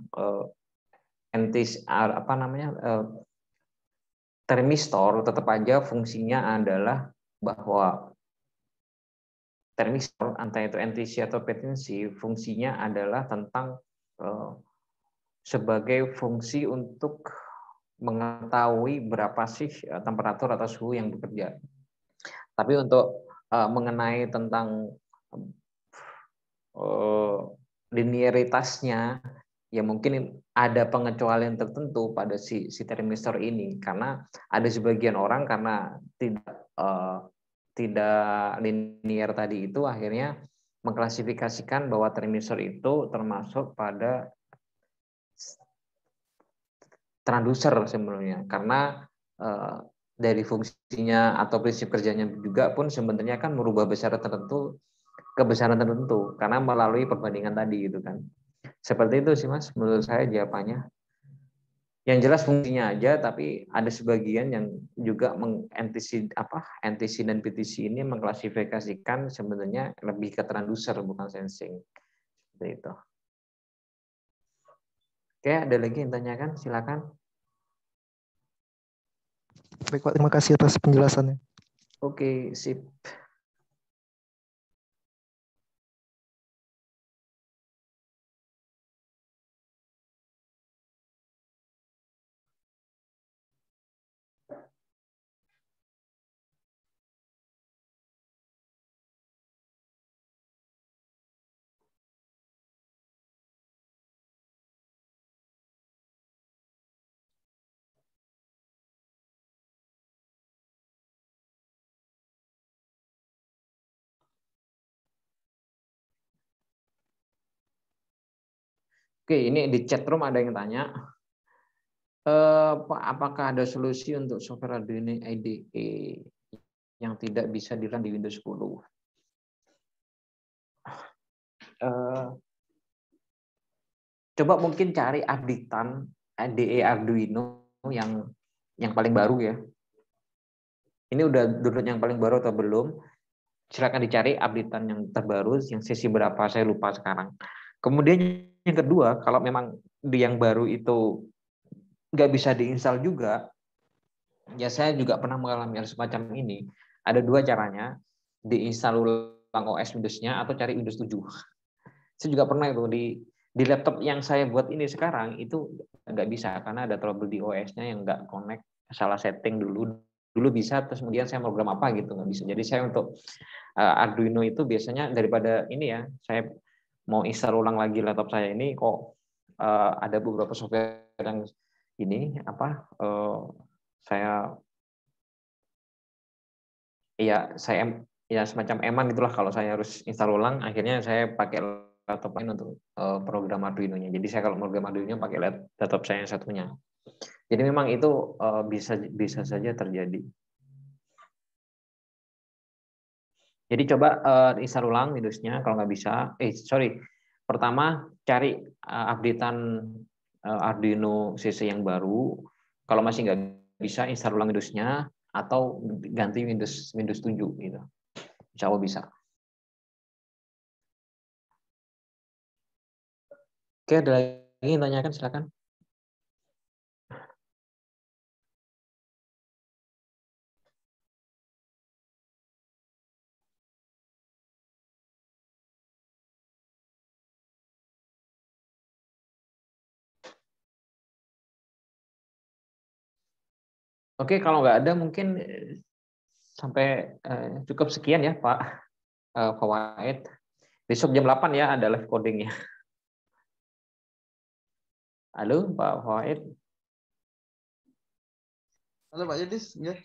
termistor tetap aja fungsinya adalah bahwa termistor, entah itu NTC atau PTC, fungsinya adalah tentang sebagai fungsi untuk mengetahui berapa sih temperatur atau suhu yang bekerja. Tapi untuk mengenai tentang linearitasnya ya mungkin ada pengecualian tertentu pada si trimester ini, karena ada sebagian orang karena tidak linear tadi itu akhirnya mengklasifikasikan bahwa trimester itu termasuk pada transducer sebenarnya, karena dari fungsinya atau prinsip kerjanya juga pun sebenarnya kan merubah besaran tertentu ke besaran tertentu karena melalui perbandingan tadi gitu kan. Seperti itu sih Mas, menurut saya jawabannya. Yang jelas fungsinya aja, tapi ada sebagian yang juga NTC dan PTC ini mengklasifikasikan sebenarnya lebih ke transducer bukan sensing. Seperti itu. Oke, ada lagi yang tanyakan? Silakan. Baik Pak, terima kasih atas penjelasannya. Oke, sip. Oke, ini di chat room ada yang tanya, Pak, apakah ada solusi untuk software Arduino IDE yang tidak bisa di-run di Windows 10? Coba mungkin cari updatean IDE Arduino yang paling baru ya. Ini udah download yang paling baru atau belum? Silakan dicari updatean yang terbaru, yang sesi berapa saya lupa sekarang. Kemudian yang kedua, kalau memang di yang baru itu nggak bisa diinstal juga, ya saya juga pernah mengalami hal semacam ini. Ada dua caranya, diinstal ulang OS Windows-nya atau cari Windows 7. Saya juga pernah itu di laptop yang saya buat ini sekarang itu nggak bisa karena ada trouble di OS-nya yang nggak connect, salah setting dulu bisa, terus kemudian saya mau program apa gitu nggak bisa. Jadi saya untuk Arduino itu biasanya daripada ini ya, saya mau install ulang lagi laptop saya ini kok ada beberapa software yang ini saya semacam eman gitulah kalau saya harus install ulang, akhirnya saya pakai laptop lain untuk program Arduino-nya. Jadi saya kalau program Arduino pakai laptop saya yang satunya. Jadi memang itu bisa saja terjadi. Jadi coba install ulang Windows-nya kalau nggak bisa. Pertama cari updatean Arduino CC yang baru. Kalau masih nggak bisa, install ulang Windows-nya atau ganti Windows 7 gitu. Insya Allah bisa. Oke, ada lagi yang tanyakan, silakan. Oke, kalau nggak ada mungkin sampai cukup sekian ya Pak Fawaid. Besok jam 8 ya ada live codingnya. Halo Pak Fawaid. Halo Pak Yudis. Ya.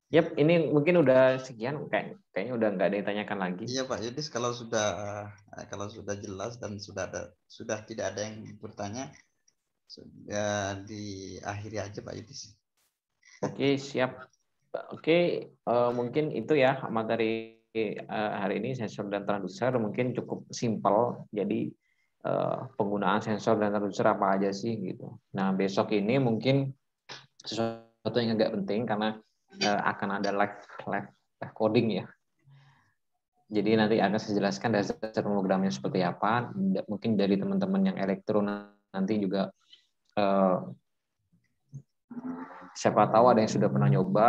Yap, ini mungkin udah sekian, kayaknya udah nggak ada yang tanyakan lagi. Iya Pak Yudis, kalau sudah jelas dan sudah tidak ada yang bertanya, sudah diakhiri aja Pak Yudis. Oke, siap. Oke, mungkin itu ya materi hari ini, sensor dan transducer mungkin cukup simpel. Jadi penggunaan sensor dan transducer apa aja sih gitu. Nah, besok ini mungkin sesuatu yang agak penting karena akan ada live coding ya. Jadi nanti akan saya jelaskan dasar programnya seperti apa. Mungkin dari teman-teman yang elektro nanti juga siapa tahu ada yang sudah pernah nyoba,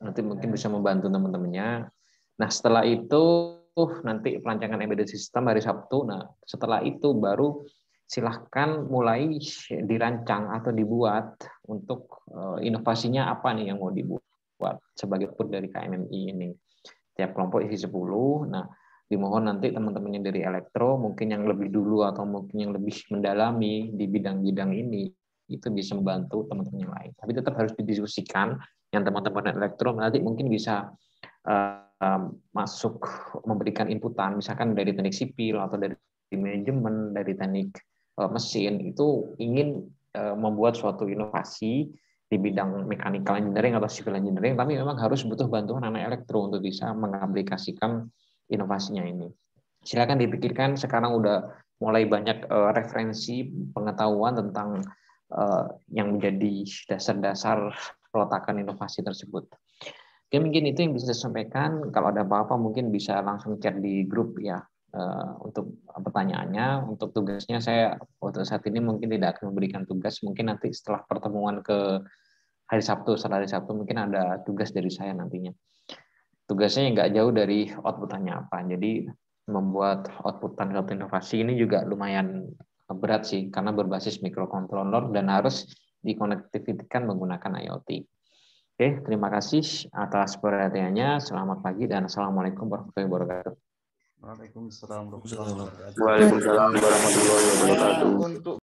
nanti mungkin bisa membantu teman-temannya. Nah, setelah itu nanti perancangan embedded system hari Sabtu. Nah, setelah itu baru silahkan mulai dirancang atau dibuat untuk inovasinya apa nih yang mau dibuat sebagai output dari KMMI ini. Tiap kelompok isi 10. Nah, Dimohon nanti teman-teman yang dari elektro mungkin yang lebih dulu atau mungkin yang lebih mendalami di bidang-bidang ini itu bisa membantu teman-teman yang lain. Tapi tetap harus didiskusikan. Yang teman-teman elektro nanti mungkin bisa masuk memberikan inputan, misalkan dari teknik sipil atau dari manajemen, dari teknik mesin itu ingin membuat suatu inovasi di bidang mechanical engineering atau civil engineering, tapi memang harus butuh bantuan anak elektro untuk bisa mengaplikasikan inovasinya ini. Silakan dipikirkan, sekarang udah mulai banyak referensi pengetahuan tentang yang menjadi dasar-dasar peletakan inovasi tersebut. Oke, mungkin itu yang bisa saya sampaikan. Kalau ada apa-apa mungkin bisa langsung chat di grup ya. Untuk pertanyaannya, untuk tugasnya saya waktu saat ini mungkin tidak akan memberikan tugas. Mungkin nanti setelah pertemuan ke hari Sabtu, setelah hari Sabtu mungkin ada tugas dari saya nantinya. Tugasnya nggak jauh dari outputannya apa. Jadi membuat outputan suatu inovasi ini juga lumayan berat sih, karena berbasis microcontroller dan harus dikonektivitaskan menggunakan IoT. Oke, terima kasih atas perhatiannya. Selamat pagi dan assalamualaikum warahmatullahi wabarakatuh. Waalaikumsalam warahmatullahi wabarakatuh. Waalaikumsalam warahmatullahi wabarakatuh. Untuk